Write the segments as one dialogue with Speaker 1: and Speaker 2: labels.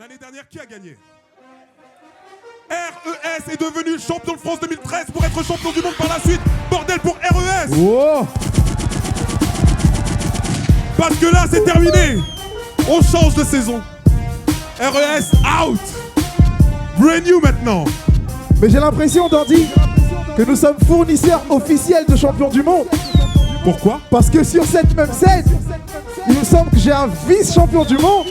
Speaker 1: L'année dernière, qui a gagné? RES est devenu champion de France 2013 pour être champion du monde par la suite. Bordel pour RES.
Speaker 2: Oh.
Speaker 1: Parce que là, c'est terminé. On change de saison. RES out. Brand new maintenant.
Speaker 2: Mais j'ai l'impression, Dandy, que nous sommes fournisseurs officiels de champions du monde.
Speaker 1: Pourquoi?
Speaker 2: Parce que sur cette même scène, il me semble que j'ai un vice-champion du monde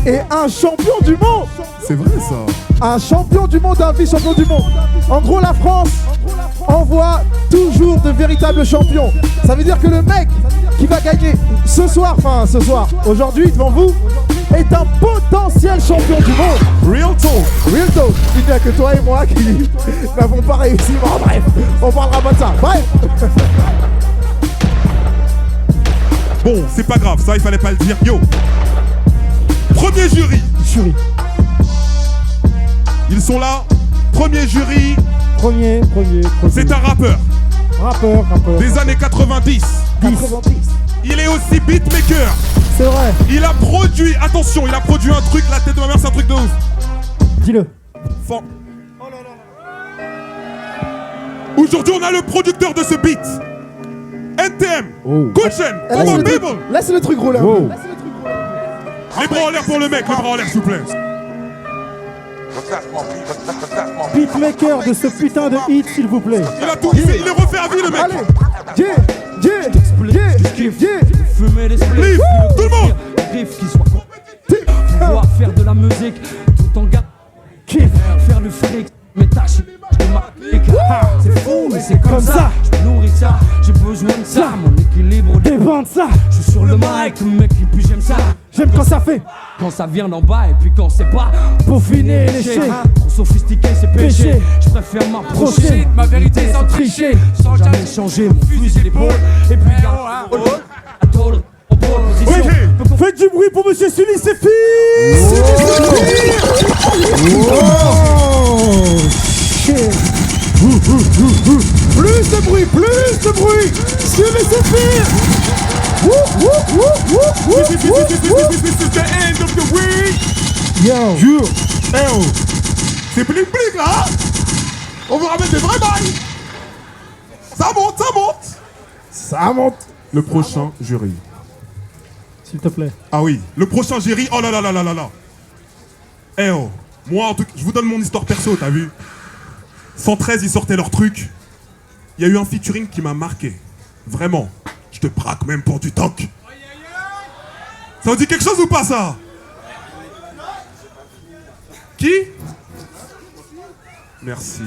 Speaker 2: et un champion du monde.
Speaker 1: C'est vrai ça.
Speaker 2: Un champion du monde, un vice-champion du monde. En gros, la France envoie toujours de véritables champions. Ça veut dire que le mec qui va gagner ce soir, aujourd'hui devant vous, est un potentiel champion du monde.
Speaker 1: Real talk.
Speaker 2: Real talk. Il n'y a que toi et moi qui n'avons pas réussi. Bon, bref, on parlera pas de ça. Bref.
Speaker 1: Bon, c'est pas grave, ça il fallait pas le dire. Yo. Premier jury.
Speaker 3: Jury.
Speaker 1: Ils sont là. Premier jury.
Speaker 3: Premier.
Speaker 1: C'est un rappeur.
Speaker 3: Rappeur.
Speaker 1: Des années 90.
Speaker 2: 90.
Speaker 1: Il est aussi beatmaker.
Speaker 3: C'est vrai.
Speaker 1: Il a produit, attention, il a produit un truc, la tête de ma mère, c'est un truc de ouf.
Speaker 3: Dis-le.
Speaker 1: Aujourd'hui, on a le producteur de ce beat. NTM. Kuchen. Come on, people.
Speaker 2: Laisse le truc rouler.
Speaker 3: Wow.
Speaker 1: Les bras en l'air pour le mec, les bras en l'air, s'il vous plaît.
Speaker 3: Beatmaker de ce putain de hit, s'il vous plaît.
Speaker 1: Il a tout fait, il est refait à vie, le mec.
Speaker 2: Allez.
Speaker 4: Fumer les spliffs,
Speaker 1: Live, tout le monde.
Speaker 4: Riff qui soit pouvoir faire de la musique tout en gars.
Speaker 3: Kiff.
Speaker 4: Faire le fric, mes tâches, je m'applique. C'est fou, mais c'est comme ça. Je nourris ça, j'ai besoin de ça. Mon équilibre
Speaker 3: Dépend de ça.
Speaker 4: Je suis sur le mic, le mec et puis j'aime ça.
Speaker 3: J'aime quand ça fait.
Speaker 4: Quand ça vient d'en bas et puis quand c'est pas
Speaker 3: Peaufiner, lécher.
Speaker 4: Trop sophistiqué, c'est péché.
Speaker 3: Péché.
Speaker 4: Je préfère m'approcher
Speaker 3: Approcher.
Speaker 4: de ma vérité sans tricher. Sans jamais changer mon fusil d'épaule. Et puis attendre en position.
Speaker 3: Faites du bruit pour Monsieur Sully, c'est fini.
Speaker 2: Plus de bruit. Suivez ses filles.
Speaker 1: This is the end of the week.
Speaker 3: Yo.
Speaker 1: C'est bling bling là. On vous ramène des vrais bails. Ça monte. Le prochain jury.
Speaker 3: S'il te plaît.
Speaker 1: Ah oui, le prochain jury. Oh là là là là là là. Eh oh, moi en tout cas, je vous donne mon histoire perso, t'as vu? 113, ils sortaient leur truc. Il y a eu un featuring qui m'a marqué. Vraiment. Je te braque même pour du tank. Ça vous dit quelque chose ou pas ça? Qui? Merci.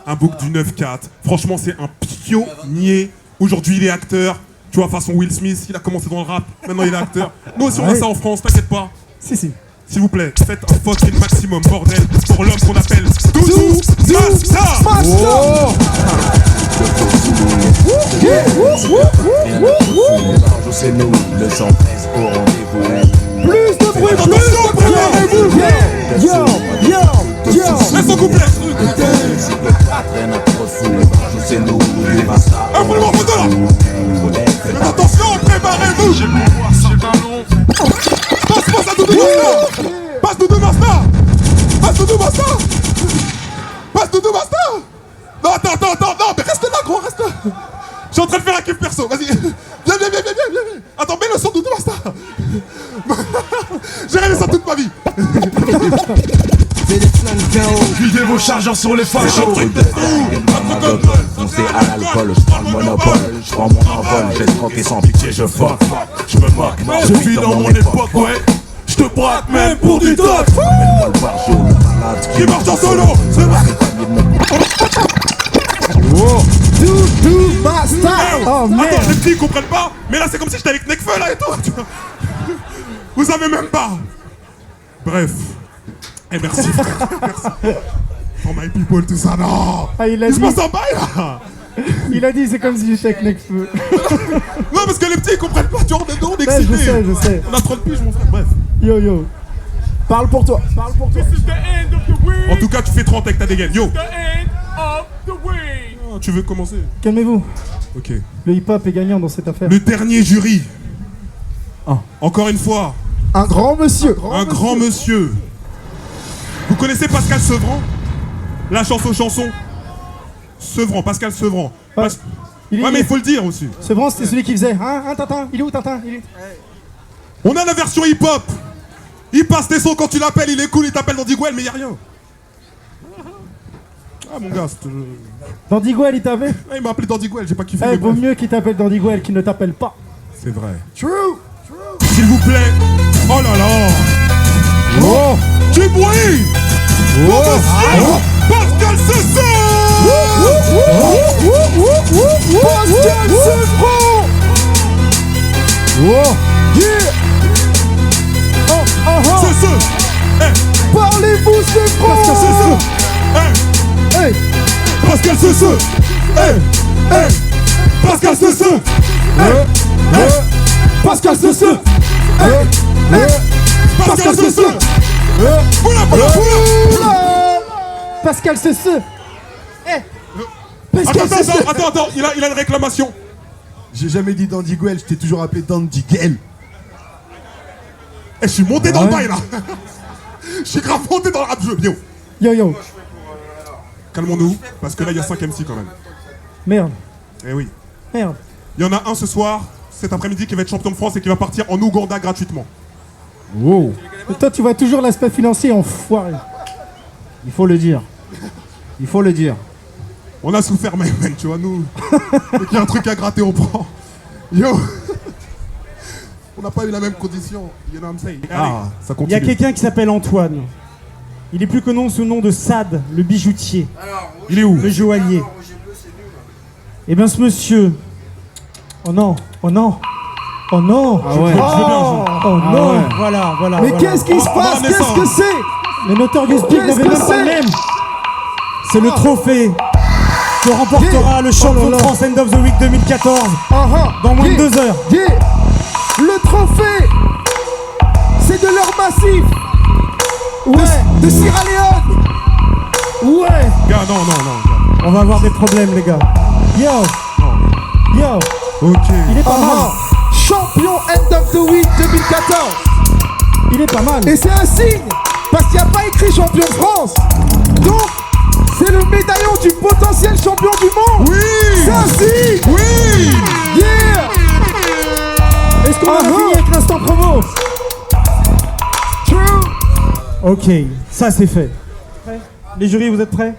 Speaker 1: Un book du 9-4. Franchement, c'est un pionnier. Aujourd'hui, il est acteur. Tu vois, façon Will Smith, il a commencé dans le rap. Maintenant, il est acteur. Nous aussi, on a ça en France, t'inquiète pas.
Speaker 3: Si.
Speaker 1: S'il vous plaît, faites un fucking maximum, bordel, pour l'homme qu'on appelle Doudou Masta.
Speaker 5: C'est nous, le 113 au rendez-vous.
Speaker 2: Plus de bruit. Préparez-vous.
Speaker 1: Laisse-moi couper.
Speaker 5: C'est nous, les Masta.
Speaker 1: Un peu de morceau de là. Faites attention, préparez-vous. Passe à Doudou Masta. Passe Doudou Masta. Non, attends, mais reste là, gros, reste là. Je suis en train de faire un kiff perso, vas-y. Viens. Attends, mets le son de Doudou Masta. J'ai rêvé ça toute ma vie.
Speaker 5: Videz vos chargeurs sur les fachos. Foncez à l'alcool, je prends le monopole. Je prends mon envol, j'ai troqué sans pitié, je fuck. Je me moque, je vis dans mon époque, ouais. Je te braque même pour du top. Mets-moi le barjot, malade
Speaker 1: Qui marche en solo.
Speaker 2: Doudou Masta.
Speaker 3: Oh
Speaker 1: Attends,
Speaker 3: merde.
Speaker 1: les petits ils comprennent pas. Mais là, c'est comme si j'étais avec Nekfeu là et tout. Vous savez même pas. Bref. Et merci frère, merci. For my people, tout ça, non.
Speaker 3: Ah, il a
Speaker 1: Il se
Speaker 3: dit.
Speaker 1: passe en bail là.
Speaker 3: Il a dit c'est comme si j'étais avec Nekfeu.
Speaker 1: Non, parce que les petits ils comprennent pas, tu vois, on est
Speaker 3: Ouais,
Speaker 1: excités.
Speaker 3: je sais.
Speaker 1: On a 30 piges, mon frère, bref.
Speaker 3: Yo.
Speaker 2: Parle pour toi.
Speaker 1: En tout cas, tu fais 30 avec ta dégaine, yo. Ah, tu veux commencer?
Speaker 3: Calmez-vous.
Speaker 1: Ok.
Speaker 3: Le hip-hop est gagnant dans cette affaire.
Speaker 1: Le dernier jury.
Speaker 3: Ah.
Speaker 1: Encore une fois,
Speaker 2: Un grand monsieur.
Speaker 1: Un grand monsieur. Vous connaissez Pascal Sevran? La chanson. Sevran, Pascal Sevran.
Speaker 3: Ouais.
Speaker 1: Ouais, mais il faut le dire aussi.
Speaker 3: C'est bon, c'était celui qui faisait. Hein, Tintin? Il est où, Tintin? Il est...
Speaker 1: On a la version hip-hop. Il passe des sons quand tu l'appelles, il est cool, il t'appelle dans Digwell, mais y a rien. Ah mon gars,
Speaker 3: Dandy Guel, il t'avait?
Speaker 1: ah, il m'a appelé dans Digwell, j'ai pas kiffé.
Speaker 3: Eh,
Speaker 1: mais
Speaker 3: vaut
Speaker 1: bref.
Speaker 3: mieux qu'il t'appelle Dandy Guel qu'il ne t'appelle pas.
Speaker 1: C'est vrai.
Speaker 2: True.
Speaker 1: S'il vous plaît. Oh là là.
Speaker 2: Oh.
Speaker 1: Du bruit. Pour monsieur Pascal Sevran.
Speaker 2: Pascal Sevran. Oh. Yeah.
Speaker 1: C'est ce. Eh,
Speaker 2: Parlez-vous Sevran.
Speaker 1: c'est ce. Eh,
Speaker 2: Hey.
Speaker 1: Pascal Sevran. Eh, Pascal Sevran.
Speaker 2: Pascal Sevran.
Speaker 1: Pascal Sevran. Oula.
Speaker 3: Pascal, c'est ce.
Speaker 1: Attends, il a une réclamation.
Speaker 6: J'ai jamais dit Dandy Guel, je t'ai toujours appelé Dandy Guel.
Speaker 1: Eh, je suis monté dans le bail là. Je suis grave monté dans le rap jeu. Bien.
Speaker 3: Yo.
Speaker 1: Calmons-nous, parce que là il y a 5 MC quand même.
Speaker 3: Merde.
Speaker 1: Eh oui.
Speaker 3: Merde.
Speaker 1: Il y en a un ce soir, cet après-midi, qui va être champion de France et qui va partir en Ouganda gratuitement.
Speaker 2: Wow.
Speaker 3: Et toi, tu vois toujours l'aspect financier, enfoiré.
Speaker 6: Il faut le dire. Il faut le dire.
Speaker 1: On a souffert, mais tu vois, nous. Dès qu'il y a un truc à gratter, on prend. Yo. On n'a pas eu la même condition. You know what I'm saying? Allez, ça
Speaker 3: Il y
Speaker 1: continue.
Speaker 3: a quelqu'un qui s'appelle Antoine. Il est plus connu sous le nom de Sad, le bijoutier,
Speaker 1: Il est où?
Speaker 3: le joaillier. Eh bien, ce monsieur. Oh non.
Speaker 2: Ah ouais.
Speaker 3: Oh non. Voilà.
Speaker 2: Mais qu'est-ce qui se passe?
Speaker 1: Vanessa.
Speaker 2: Qu'est-ce que c'est?
Speaker 3: Le Notorious Big
Speaker 2: Qu'est-ce
Speaker 3: n'avait
Speaker 2: que
Speaker 3: même pas
Speaker 2: c'est?
Speaker 3: le même. C'est le trophée que remportera le champion de France End of the Week 2014 dans moins de 2 heures.
Speaker 2: Yeah. Le trophée, c'est de l'or massif. Ouais. De Sierra Leone.
Speaker 3: Ouais.
Speaker 1: Gars, non. Gars.
Speaker 3: On va avoir des problèmes, les gars. Yo.
Speaker 1: Ok.
Speaker 3: Il est pas mal.
Speaker 2: Champion End of the Week 2014.
Speaker 3: Il est pas mal.
Speaker 2: Et c'est un signe, parce qu'il n'y a pas écrit champion de France. Donc, c'est le médaillon du potentiel champion du monde.
Speaker 1: Oui.
Speaker 2: C'est un signe.
Speaker 1: Oui.
Speaker 2: Yeah.
Speaker 3: Est-ce qu'on a fini avec l'instant promo?
Speaker 2: True.
Speaker 3: Ok, ça c'est fait. Les jurys, vous êtes prêts?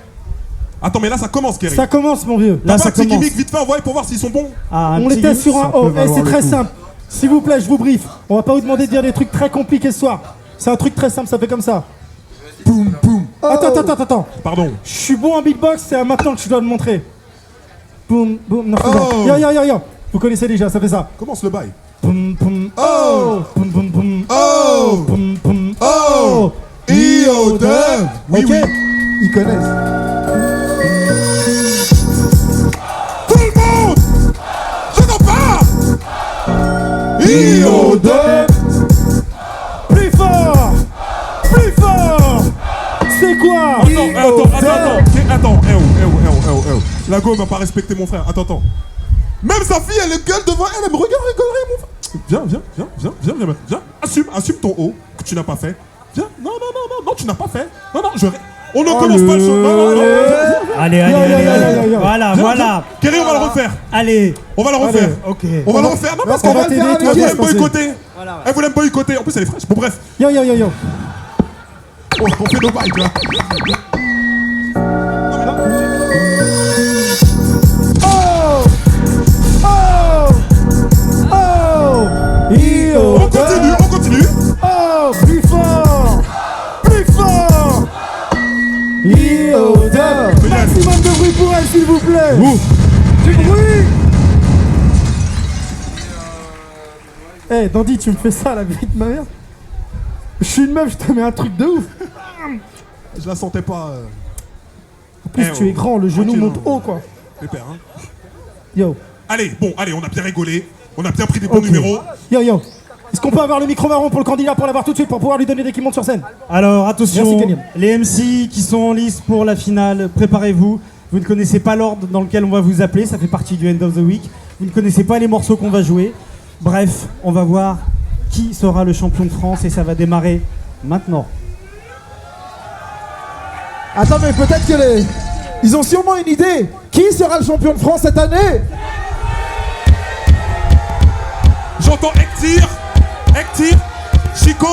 Speaker 1: Attends, mais là ça commence, Kerry.
Speaker 3: Ça commence, mon vieux.
Speaker 1: T'as
Speaker 3: Là,
Speaker 1: pas
Speaker 3: ça
Speaker 1: un petit
Speaker 3: commence.
Speaker 1: gimmick vite fait envoyé pour voir s'ils sont bons.
Speaker 3: Ah,
Speaker 2: Un
Speaker 3: on
Speaker 2: petit
Speaker 3: était
Speaker 2: gimmick,
Speaker 3: sur
Speaker 2: ça
Speaker 3: un
Speaker 2: peut
Speaker 3: O.
Speaker 2: valoir
Speaker 3: C'est
Speaker 2: le
Speaker 3: très
Speaker 2: coup.
Speaker 3: simple. S'il vous plaît, je vous briefe. On va pas vous demander de dire des trucs très compliqués ce soir. C'est un truc très simple, ça fait comme ça.
Speaker 6: Boum, boum.
Speaker 3: Attends.
Speaker 1: Pardon.
Speaker 3: Je suis bon en beatbox, c'est à maintenant que je dois le montrer. Boum, boum, non, c'est
Speaker 1: Oh.
Speaker 3: bon. Yo. Vous connaissez déjà, ça fait ça.
Speaker 1: Commence le bail.
Speaker 3: Boum, boum,
Speaker 1: Oh.
Speaker 3: boum, boum, boum.
Speaker 1: Oh.
Speaker 3: Boum, boum,
Speaker 1: Oh.
Speaker 6: IO2.
Speaker 1: Oui,
Speaker 3: Ok.
Speaker 1: oui.
Speaker 2: Ils connaissent.
Speaker 1: Tout le monde. Je n'en pas.
Speaker 6: IO2.
Speaker 3: Plus fort. C'est quoi?
Speaker 1: Attends. Eh oh. La go m'a pas respecté mon frère. Attends. Même sa fille, elle gueule devant elle, elle me regarde rigoler, mon frère. Viens. Assume ton haut que tu n'as pas fait. Viens. Non, tu n'as pas fait. Non, on ne commence pas le show. Non.
Speaker 3: Allez. Voilà.
Speaker 1: Kerry, on va le refaire.
Speaker 3: Allez.
Speaker 1: On va le refaire.
Speaker 3: Ok.
Speaker 1: On va le refaire. Non, parce
Speaker 3: on
Speaker 1: qu'on
Speaker 3: va
Speaker 1: va
Speaker 3: t'aider,
Speaker 1: elle
Speaker 3: toi,
Speaker 1: voulait
Speaker 3: bien
Speaker 1: me boycotter. Elle voulait me boycotter. En plus, elle est fraîche. Bon, bref.
Speaker 3: Yo.
Speaker 1: On fait nos bails, tu vois. On continue.
Speaker 3: Oh, plus fort.
Speaker 2: IO2.
Speaker 3: Maximum de bruit pour elle, s'il vous plaît.
Speaker 2: Du bruit.
Speaker 3: Eh, Dandy, tu me fais ça, la vérité de ma mère? Je suis une meuf, je te mets un truc de ouf.
Speaker 1: Je la sentais pas.
Speaker 3: En plus, tu es grand, le genou
Speaker 1: tranquille,
Speaker 3: monte
Speaker 1: hein.
Speaker 3: haut, quoi.
Speaker 1: Pépère, hein.
Speaker 3: Yo.
Speaker 1: Allez, on a bien rigolé. On a bien pris des bons
Speaker 3: Ok.
Speaker 1: numéros.
Speaker 3: Yo. Est-ce qu'on peut avoir le micro marron pour le candidat pour l'avoir tout de suite pour pouvoir lui donner dès qu'il monte sur scène?
Speaker 7: Alors attention,
Speaker 3: Merci, Kenyon.
Speaker 7: les MC qui sont en lice pour la finale, préparez-vous. Vous ne connaissez pas l'ordre dans lequel on va vous appeler, ça fait partie du End of the Week. Vous ne connaissez pas les morceaux qu'on va jouer. Bref, on va voir qui sera le champion de France et ça va démarrer maintenant.
Speaker 2: Attends, mais peut-être que ils ont sûrement une idée. Qui sera le champion de France cette année?
Speaker 1: J'entends Ektir, Chico,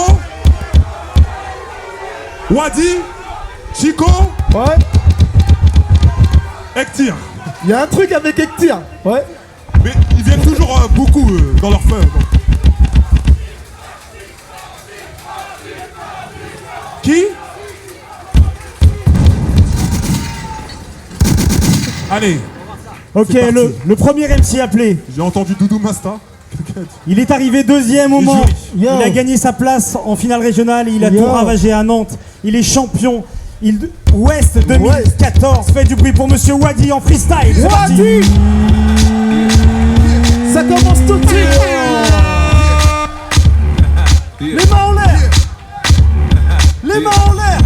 Speaker 1: Wadi, Chico,
Speaker 2: Ouais.
Speaker 1: Ektir.
Speaker 2: Il y a un truc avec Ektir. Ouais.
Speaker 1: Mais ils viennent toujours beaucoup dans leur feu. Qui? Allez,
Speaker 7: Ok,
Speaker 1: C'est parti.
Speaker 7: le premier MC appelé.
Speaker 1: j'ai entendu Doudou Masta.
Speaker 7: Il est arrivé deuxième au
Speaker 1: Les
Speaker 7: Mans.
Speaker 1: jurys.
Speaker 7: Il a gagné sa place en finale régionale. Il a
Speaker 2: Yo.
Speaker 7: tout ravagé à Nantes. Il est champion. Ouest 2014. Faites du bruit pour Monsieur Wadi en freestyle. C'est parti.
Speaker 2: Wadi. Ça commence tout de suite.
Speaker 4: Les mains en l'air. Les mains en l'air.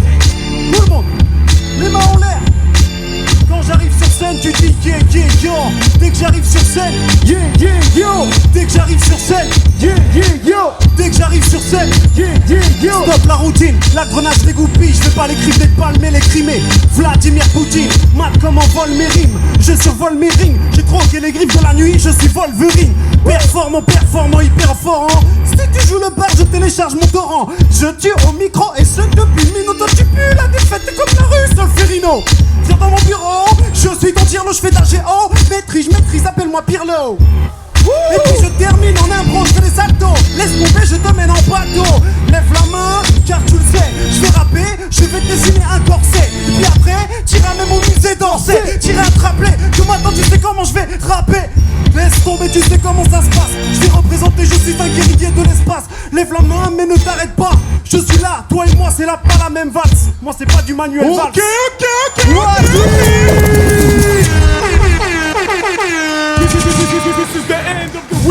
Speaker 4: Tout le monde. Les mains en l'air. Quand j'arrive sur scène, tu dis yeah, yeah, yo. Dès que j'arrive sur scène, yeah, yeah, yo. Dès que j'arrive sur scène, yeah, yeah, yo. Dès que j'arrive sur scène, yeah, yeah, yo. Stop la routine, la grenade je dégoupille. Je vais pas les crimer de palmer, les crimer. Vladimir Poutine, mal comme en vol mes rimes. Je survole mes rings, j'ai troqué les griffes de la nuit, je suis Wolverine. Performant, hyper fort. Si tu joues le bar, je télécharge mon torrent. Je tue au micro et ce depuis une minute. Tu pues la défaite, t'es comme la rue, Solferino. Viens dans mon bureau, je suis ton tire-l'eau, je fais d'AGO. Maîtrise, appelle-moi Pirlo. Et puis je termine en impro, je fais des saltos. Laisse tomber, je te mène en bateau. Lève la main, car tu le sais. Je vais rapper, je vais te dessiner un corset. Et puis après, t'iras même au musée d'Orsay. T'iras attraper, que maintenant tu sais comment je vais rapper. Laisse tomber, tu sais comment ça se passe. Je vais représenter, je suis un guerrier de l'espace. Lève la main, mais ne t'arrête pas. Je suis là, toi et moi, c'est là pas la même valse. Moi, c'est pas du Manuel Valls.
Speaker 1: Ok.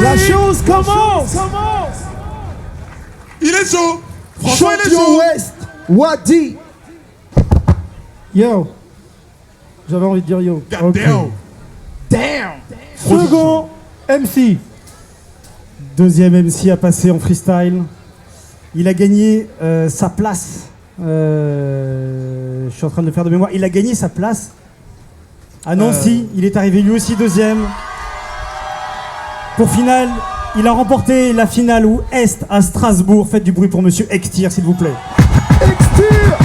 Speaker 2: La chose commence.
Speaker 1: Il est chaud. Franchement, il est
Speaker 2: Champion
Speaker 1: chaud.
Speaker 2: Ouest, Wadi. Yo. J'avais envie de dire yo.
Speaker 1: God
Speaker 2: Ok.
Speaker 1: damn.
Speaker 2: Second MC.
Speaker 7: Deuxième MC à passer en freestyle. Il a gagné sa place. Je suis en train de faire de mémoire. Il a gagné sa place à Nancy. Il est arrivé lui aussi deuxième. Pour finale, il a remporté la finale Ouest à Strasbourg. Faites du bruit pour Monsieur Ektir, s'il vous plaît.
Speaker 2: Ektir.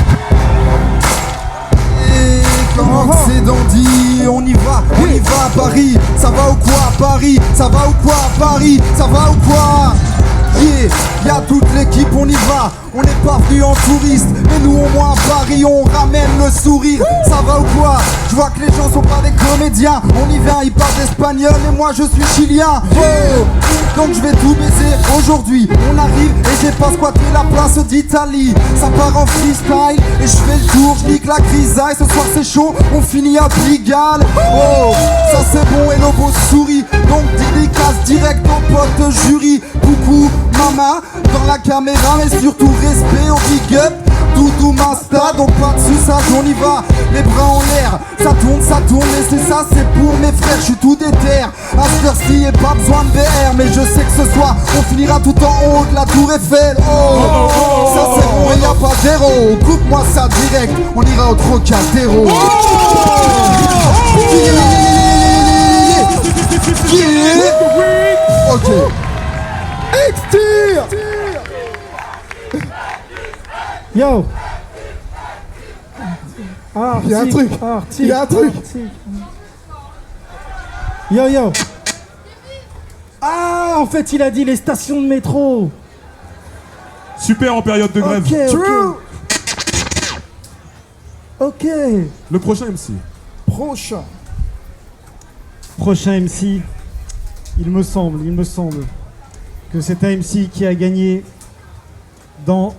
Speaker 8: Comment c'est dandy, on y va à Paris. Ça va ou quoi à Paris? Ça va ou quoi à Paris? Ça va ou quoi? Yeah, y'a toute l'équipe, on y va. On n'est pas venu en touriste, mais nous au moins à Paris on ramène le sourire. Ça va ou quoi? Je vois que les gens sont pas des comédiens. On y vient, ils parlent espagnol et moi je suis chilien. Oh, donc je vais tout baiser aujourd'hui. On arrive et j'ai pas squatté la place d'Italie. Ça part en freestyle et je fais le tour, je nique la grisaille. Ce soir c'est chaud, on finit à Pigalle. Oh, ça c'est bon et Lobo sourit. Donc dédicace direct au pote jury. Coucou maman dans la caméra, mais surtout respect au big up. Doudou Masta, donc pas de suçage, on y va. Les bras en l'air, ça tourne et c'est ça, c'est pour mes frères, je suis tout déter. À cette heure-ci, et pas besoin de BR, mais je sais que ce soir, on finira tout en haut de la tour Eiffel. Oh, ça c'est bon et y'a pas zéro. Coupe-moi ça direct, on ira au Trocadéro. Ok.
Speaker 2: Ektir. Yo. Il y a un truc. Il y a un truc. Yo. Ah, en fait, il a dit les stations de métro.
Speaker 1: Super en période de grève.
Speaker 2: Ok.
Speaker 1: Le prochain MC.
Speaker 7: Prochain MC, il me semble que c'est un MC qui a gagné dans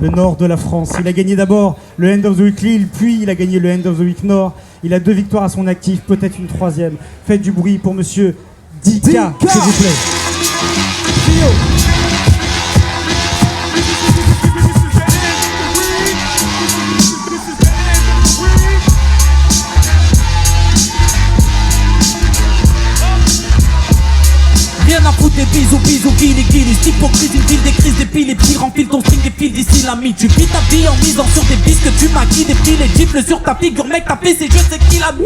Speaker 7: le nord de la France. Il a gagné d'abord le End of the Week Lille, puis il a gagné le End of the Week Nord. Il a 2 victoires à son actif, peut-être une 3e. Faites du bruit pour Monsieur Dika, s'il vous plaît.
Speaker 4: Rien à foutre des bisous
Speaker 9: bise au Guili, hypocrite, une ville des crises, des piles, et petits remplis ton string, des fils d'ici la mi. Tu vis ta vie en misant sur des bisques que tu maquilles, des piles et gifles sur ta figure, mec, ta fille, c'est je sais qui l'a mis.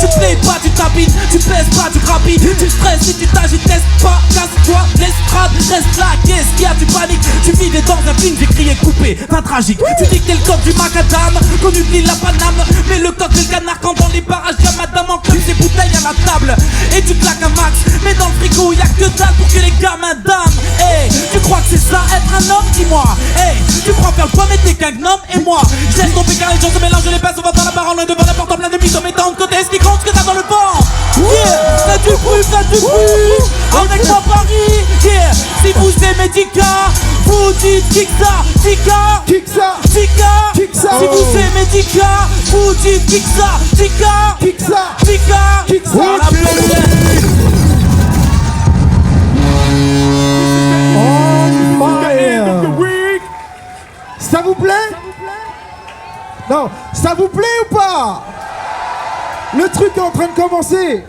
Speaker 9: Tu te plais pas, tu t'habilles, tu pèses pas, tu grappilles, tu stresses si tu t'agites, laisse pas, casse-toi, l'estrade, reste là, qu'est-ce qu'il y a, tu paniques. Tu vivais dans un film, j'ai crié coupé, pas tragique. Tu dis que t'es le coq du macadam, connu de l'île la Paname, mais le coq c'est le canard quand dans les barrages y'a madame en club, des bouteilles à la table. Et tu claques un max, mais dans le frigo y'a que dalle pour que les gamins damnent. Hey, tu crois que c'est ça être un homme, dis-moi. Hey, tu crois faire le poids mais t'es qu'un gnome. Et moi, je laisse tomber car les gens se mélangent, les pinces, on va dans la parole, loin devant n'importe plein de mythes, mais t'as de côté ce qui compte, ce que t'as dans le vent. Yeah, fais du bruit, avec moi Paris. Yeah, si vous aimez Dika, vous dites kick ça, Dika,
Speaker 2: Kick ça,
Speaker 9: Dika,
Speaker 2: kick ça.
Speaker 9: si vous aimez Dika, vous dites kick ça, Dika,
Speaker 2: Kick ça,
Speaker 9: Dika,
Speaker 2: kick ça.
Speaker 9: à la plaine.
Speaker 2: Ça vous plaît? Non, ça vous plaît ou pas? Le truc est en train de commencer.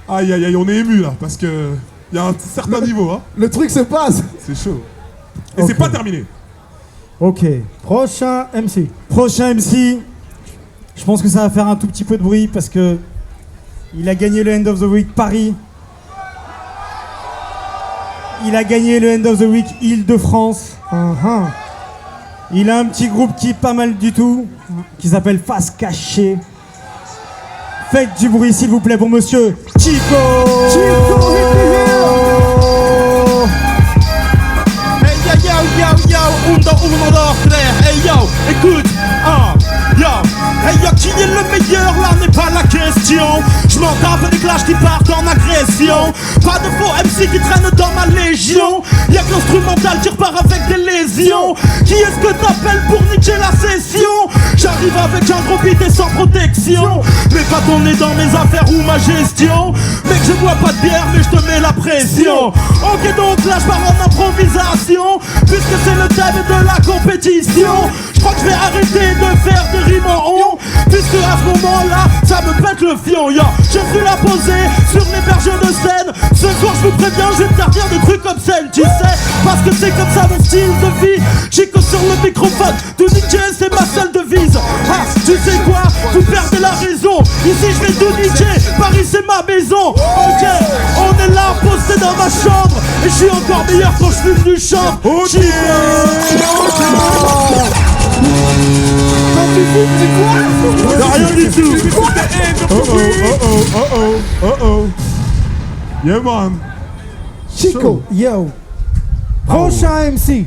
Speaker 1: Aïe aïe aïe, on est ému là, parce que y a un certain niveau, hein.
Speaker 2: Le truc se passe.
Speaker 1: C'est chaud. Et
Speaker 7: Ok.
Speaker 1: c'est pas terminé.
Speaker 7: Ok, prochain MC. Prochain MC, je pense que ça va faire un tout petit peu de bruit parce que il a gagné le End of the Week Paris. Il a gagné le End of the Week Île-de-France. Il a un petit groupe qui est pas mal du tout, qui s'appelle Face Cachée. Faites du bruit s'il vous plaît pour monsieur Chico.
Speaker 2: Chico,
Speaker 4: Hey yo yo yo yo, uno, dos, tres. Hey yo, écoute, yo. Hey yo, qui est le meilleur, là n'est pas la question. Je m'en tape des clashs qui partent en agression. Pas de faux MC qui traînent dans ma légion. Y'a que l'instrumental qui repart avec des lésions. Qui est-ce que t'appelles pour niquer la session? J'arrive avec un gros beat et sans protection. Mais pas ton nez dans mes affaires ou ma gestion. Mec, je bois pas de bière mais je te mets la pression. Ok donc là je pars en improvisation, puisque c'est le thème de la compétition. Je crois que je vais arrêter de faire des rimes en on, puisque à ce moment-là ça me pète le fion. Yo, je suis là posé sur les berges de Seine. Ce soir je vous préviens, je vais me faire dire des trucs obscènes, tu sais, parce que c'est comme ça mon style de vie. Chico sur le microphone, tout niquer c'est ma seule devise. Ah, tu sais quoi, vous perdez la raison. Ici je vais tout niquer, Paris c'est ma maison. Ok, on est là posté dans ma chambre, et je suis encore meilleur quand je fume du champ.
Speaker 2: Quand tu fous, c'est quoi?
Speaker 4: Rien du tout.
Speaker 1: Oh. Yeah man.
Speaker 2: Chico, yo. Prochain MC.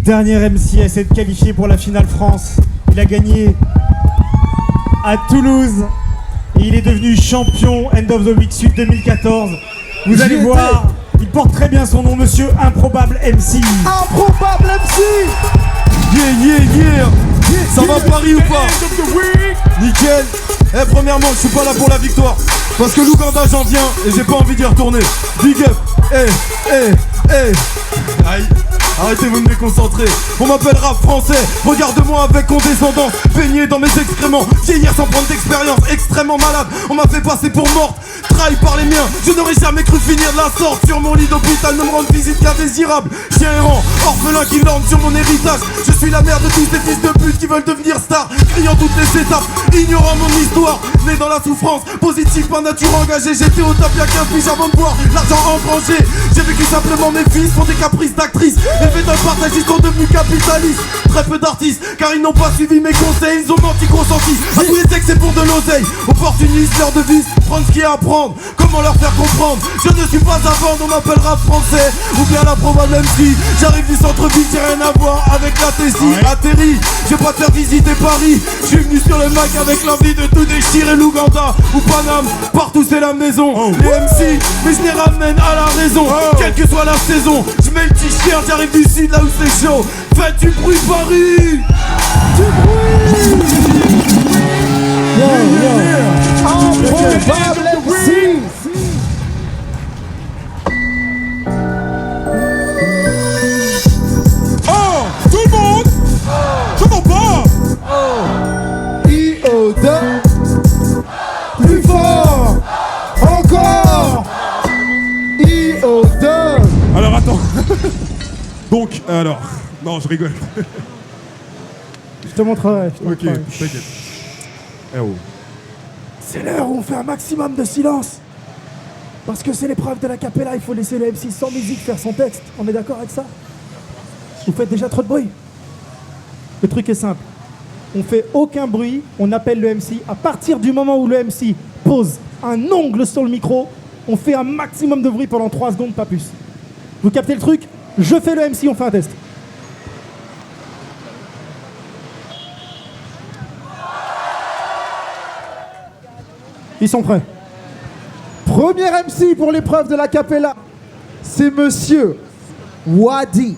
Speaker 7: Dernier MC à essayer de qualifier pour la finale France. Il a gagné à Toulouse et il est devenu champion End of the Week Sud 2014. Vous allez voir, il porte très bien son nom, monsieur Improbable MC.
Speaker 2: Improbable MC.
Speaker 8: Yeah. Ça va Paris ou pas? Nickel. Premièrement, je suis pas là pour la victoire, parce que l'Ouganda j'en viens et j'ai pas envie d'y retourner. Big up. Aïe. Arrêtez, vous me déconcentrez. On m'appelle rap français. Regarde-moi avec condescendance, baigné dans mes excréments, vieillir sans prendre d'expérience, extrêmement malade. On m'a fait passer pour morte, trahi par les miens. Je n'aurais jamais cru finir de la sorte. Sur mon lit d'hôpital, ne me rendre visite qu'indésirable. Chien errant, orphelin qui lorne sur mon héritage. Je suis la mère de tous ces fils de pute qui veulent devenir stars, criant toutes les étapes, ignorant mon histoire. Né dans la souffrance, positif par nature engagé. J'étais au top il y a 15 piges avant de voir l'argent engrangé. J'ai vécu simplement, mes fils font des caprices d'actrices. Élevés d'un partage, ils sont devenus capitalistes. Très peu d'artistes, car ils n'ont pas suivi mes conseils. Ils ont menti, consenti, à tous les textes c'est pour de l'oseille. Opportunistes, leur devise, prendre ce qu'il y a à prendre. Comment leur faire comprendre? Je ne suis pas à vendre, on m'appelle rap français ou bien la probable MC. J'arrive du centre-ville, j'ai rien à voir avec la Tessie. Atterri, je vais pas te faire visiter Paris. Je suis venu sur le mic avec l'envie de tout déchirer. L'Ouganda ou Paname, partout c'est la maison. Les MC, mais je les ramène à la raison. Quelle que soit la saison, je mets le petit chien, j'arrive du sud là où c'est chaud. Faites du bruit Paris. Du bruit.
Speaker 2: Improbable MC.
Speaker 1: Oh, tout le monde. J'entends pas.
Speaker 2: IO2. Plus fort. Encore.
Speaker 1: Donc, alors... Non, je rigole.
Speaker 2: Je te montrerai.
Speaker 1: Ok, t'inquiète. Eh oh.
Speaker 2: C'est l'heure où on fait un maximum de silence. Parce que c'est l'épreuve de la cappella, il faut laisser le MC sans musique faire son texte. On est d'accord avec ça? Vous faites déjà trop de bruit. Le truc est simple. On fait aucun bruit, on appelle le MC. À partir du moment où le MC pose un ongle sur le micro, on fait un maximum de bruit pendant 3 secondes, pas plus. Vous captez le truc? Je fais le MC, on fait un test. Ils sont prêts. Premier MC pour l'épreuve de la cappella, c'est Monsieur Wadi.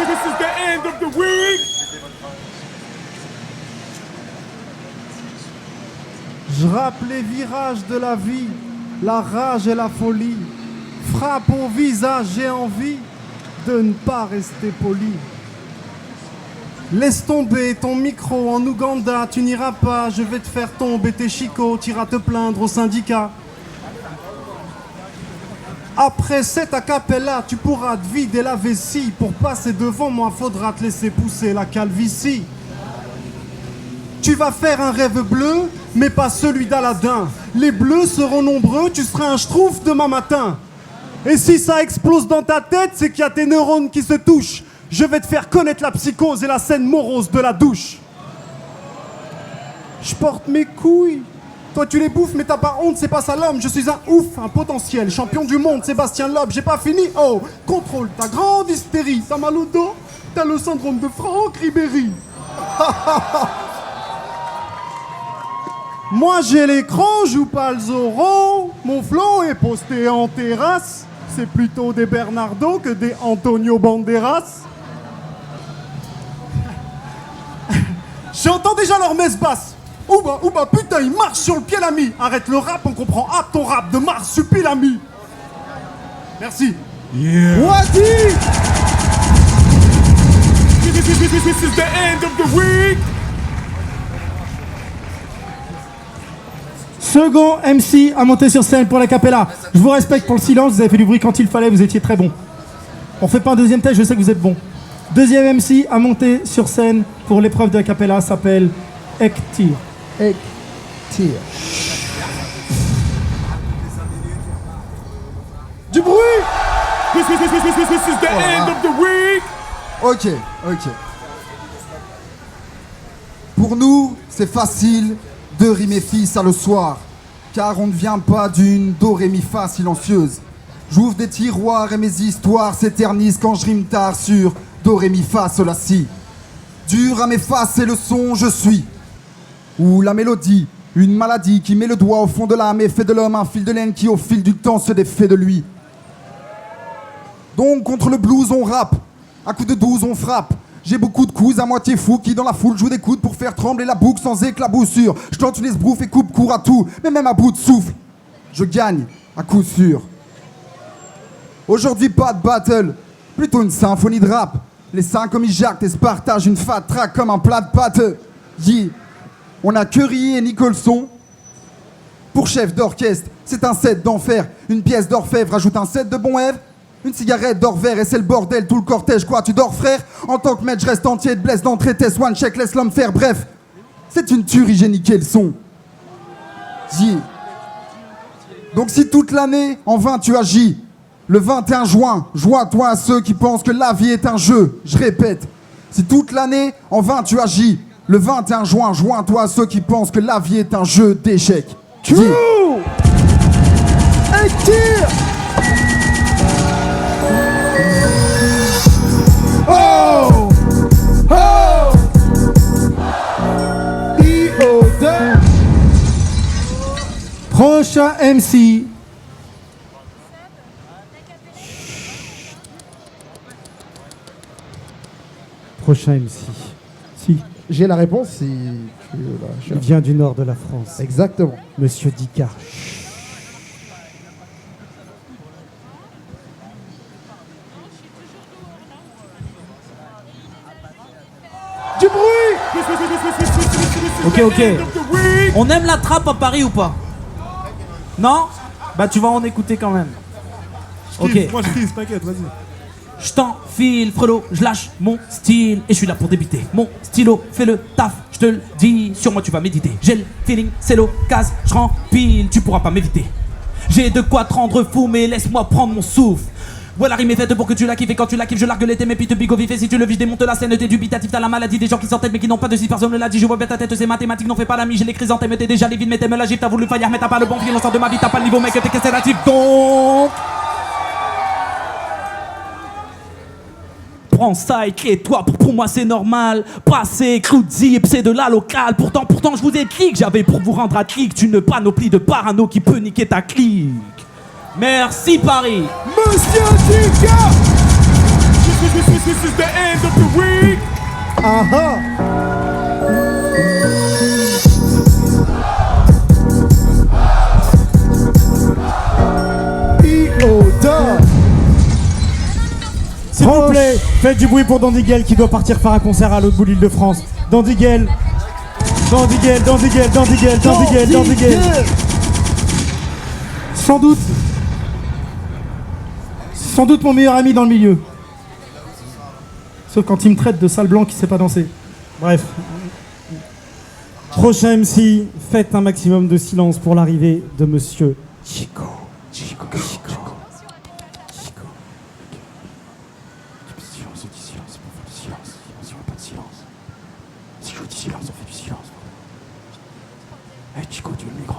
Speaker 5: This is the end of the week.
Speaker 8: Je rappe les virages de la vie, la rage et la folie. Frappe au visage, j'ai envie de ne pas rester poli. Laisse tomber ton micro en Ouganda, tu n'iras pas, je vais te faire tomber tes chicots, t'iras te plaindre au syndicat. Après cette acapella, tu pourras te vider la vessie. Pour passer devant moi, faudra te laisser pousser la calvitie. Tu vas faire un rêve bleu, mais pas celui d'Aladin. Les bleus seront nombreux, tu seras un schtroumpf demain matin. Et si ça explose dans ta tête, c'est qu'il y a tes neurones qui se touchent. Je vais te faire connaître la psychose et la scène morose de la douche. Je porte mes couilles. Toi tu les bouffes mais t'as pas honte, c'est pas ça l'homme. Je suis un ouf, un potentiel, champion du monde, Sébastien Loeb. J'ai pas fini, oh, contrôle ta grande hystérie. T'as mal au dos, t'as le syndrome de Franck Ribéry. Moi j'ai l'écran, joue pas le Zorro. Mon flow est posté en terrasse. C'est plutôt des Bernardo que des Antonio Banderas. J'entends déjà leur messe basse. Ouba, putain, il marche sur le pied l'ami. Arrête le rap, on comprend ton rap de marsupilami. Merci.
Speaker 1: Yeah.
Speaker 2: Wadi.
Speaker 5: This is the end of the week.
Speaker 2: Second MC à monter sur scène pour la cappella. Je vous respecte pour le silence, vous avez fait du bruit quand il fallait, vous étiez très bon. On fait pas un deuxième test, je sais que vous êtes bon. Deuxième MC à monter sur scène pour l'épreuve de la cappella s'appelle Ektir. Ektir. Du bruit.
Speaker 5: This is the end of the week.
Speaker 8: Ok. Pour nous, c'est facile de rimer fils à le soir, car on ne vient pas d'une do ré mi fa silencieuse. J'ouvre des tiroirs et mes histoires s'éternisent quand je rime tard sur do ré mi fa sol la si. Dur à m'effacer le son, je suis. Ou la mélodie, une maladie qui met le doigt au fond de l'âme et fait de l'homme un fil de laine qui au fil du temps se défait de lui. Donc contre le blues on rappe, à coups de 12 on frappe. J'ai beaucoup de coups à moitié fous qui dans la foule jouent des coudes pour faire trembler la boucle sans éclaboussure. Je tente une esbrouffe et coupe court à tout, mais même à bout de souffle, je gagne à coup sûr. Aujourd'hui pas de battle, plutôt une symphonie de rap. Les 5 hommes jactent et se partagent une fat track comme un plat de pâte. Yeah. On a Curry et Nicholson pour chef d'orchestre. C'est un set d'enfer, une pièce d'orfèvre, rajoute un set de bon Ève. Une cigarette d'or vert et c'est le bordel, tout le cortège. Quoi, tu dors frère? En tant que maître, je reste entier de blesse d'entrée, test one check, laisse l'homme faire. Bref, c'est une tuerie, j'ai niqué le son. Yeah. Donc si toute l'année, en vain tu agis, le 21 juin, joins-toi à ceux qui pensent que la vie est un jeu. Je répète, si toute l'année, en vain tu agis, le 21 juin, joins-toi à ceux qui pensent que la vie est un jeu d'échecs.
Speaker 2: True. Ektir. Oh! Oh! IO2. Prochain MC. Prochain MC.
Speaker 10: Si. J'ai la réponse si tu la
Speaker 7: Il
Speaker 10: cherches.
Speaker 7: vient du nord de la France.
Speaker 10: Exactement.
Speaker 7: Monsieur Dicard.
Speaker 2: Du
Speaker 9: Ok, ok. On aime la trappe à Paris ou pas? Non? Bah tu vas en écouter quand même. Ok.
Speaker 1: Moi je kiffe, t'inquiète, vas-y.
Speaker 9: Je t'enfile, frelot, je lâche mon style et je suis là pour débiter. Mon stylo fait le taf, je te le dis, sur moi tu vas méditer. J'ai le feeling, c'est l'occasion, je rempile, tu pourras pas m'éviter. J'ai de quoi te rendre fou, mais laisse-moi prendre mon souffle. Ouais, la rime est faite pour que tu la kiffes et quand tu la kiffes, je largue les thèmes et puis te bigo vif. Et si tu le vis, démonte la scène, t'es dubitatif, t'as la maladie des gens qui s'entêtent mais qui n'ont pas de si personne ne l'a dit. Je vois bien ta tête, c'est mathématique, n'en fais pas l'ami. J'ai les chrysanthèmes, t'es déjà les vides, mais t'aimes la gifle, t'as voulu faillir, mais t'as pas le bon fil, l'ensemble de ma vie, t'as pas le niveau, mec, t'es que c'est la type. Donc. Prends ça, écris-toi, pour moi c'est normal. Brassé, clou de zip, c'est de la locale. Pourtant, je vous ai dit que j'avais pour vous rendre à clic une panoplie de parano qui peut niquer ta clique. Merci Paris.
Speaker 2: Monsieur Chica.
Speaker 1: This is the end of the week.
Speaker 2: Aha.
Speaker 3: S'il vous plaît, faites du bruit pour Dandigel qui doit partir faire un concert à l'autre bout de l'île de France. Dandigel. Dandigel.
Speaker 6: Sans doute mon meilleur ami dans le milieu. Sauf quand il me traite de sale blanc qui sait pas danser.
Speaker 3: Bref. Prochain MC, faites un maximum de silence pour l'arrivée de Monsieur Chico.
Speaker 5: Chico, tu es le micro.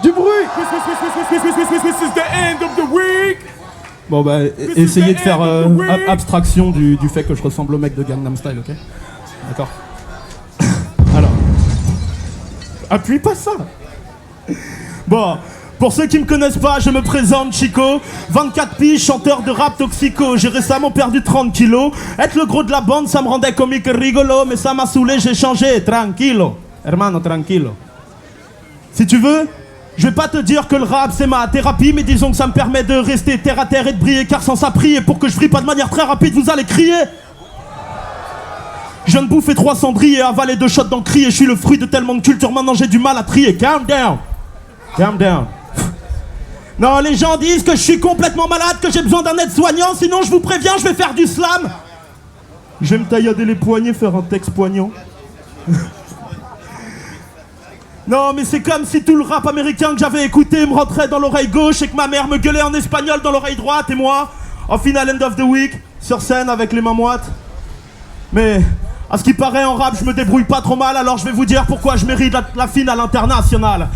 Speaker 2: Du bruit.
Speaker 1: This is the end of the week.
Speaker 11: Bon bah, essayez de faire abstraction du fait que je ressemble au mec de Gangnam Style, ok? D'accord. Alors. Appuie pas ça. Bon, pour ceux qui me connaissent pas, je me présente Chico, 24 piges, chanteur de rap toxico. J'ai récemment perdu 30 kilos. Être le gros de la bande, ça me rendait comique et rigolo, mais ça m'a saoulé, j'ai changé. Tranquilo, hermano, tranquilo. Si tu veux, je vais pas te dire que le rap c'est ma thérapie, mais disons que ça me permet de rester terre à terre et de briller, car sans ça prier, pour que je brille pas de manière très rapide, vous allez crier. Je viens de bouffer 3 cendriers et avaler 2 shots d'encrier. Je suis le fruit de tellement de culture, maintenant j'ai du mal à trier. Calm down. Calm down. Non, les gens disent que je suis complètement malade, que j'ai besoin d'un aide-soignant, sinon je vous préviens, je vais faire du slam. Je vais me taillader les poignets, faire un texte poignant. Non, mais c'est comme si tout le rap américain que j'avais écouté me rentrait dans l'oreille gauche et que ma mère me gueulait en espagnol dans l'oreille droite, et moi, en finale end of the week, sur scène avec les mains moites. Mais, à ce qui paraît en rap, je me débrouille pas trop mal, alors je vais vous dire pourquoi je mérite la finale internationale.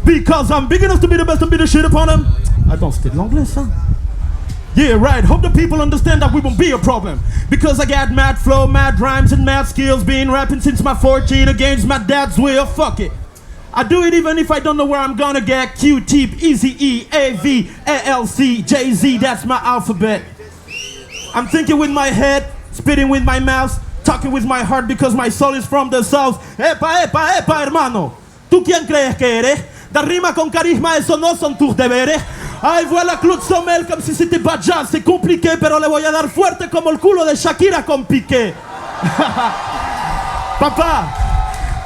Speaker 11: Because I'm big enough to be the best and be the shit upon them. Attends, c'était de l'anglais ça? Yeah, right. Hope the people understand that we won't be a problem. Because I got mad flow, mad rhymes and mad skills. Been rapping since my 14 against my dad's will. Fuck it. I do it even if I don't know where I'm gonna get. Q-Tip, Eazy-E, A-V, A-L-C, Jay-Z, that's my alphabet. I'm thinking with my head, spitting with my mouth, talking with my heart because my soul is from the south. Epa, epa, epa, hermano. ¿Tú quién crees que eres? Dar rima con carisma, eso no son tus deberes. Ay, voilà Claude Sommel comme si c'était pas jazz. C'est compliqué, pero le voy a dar fuerte como el culo de Shakira con Piqué. Papá,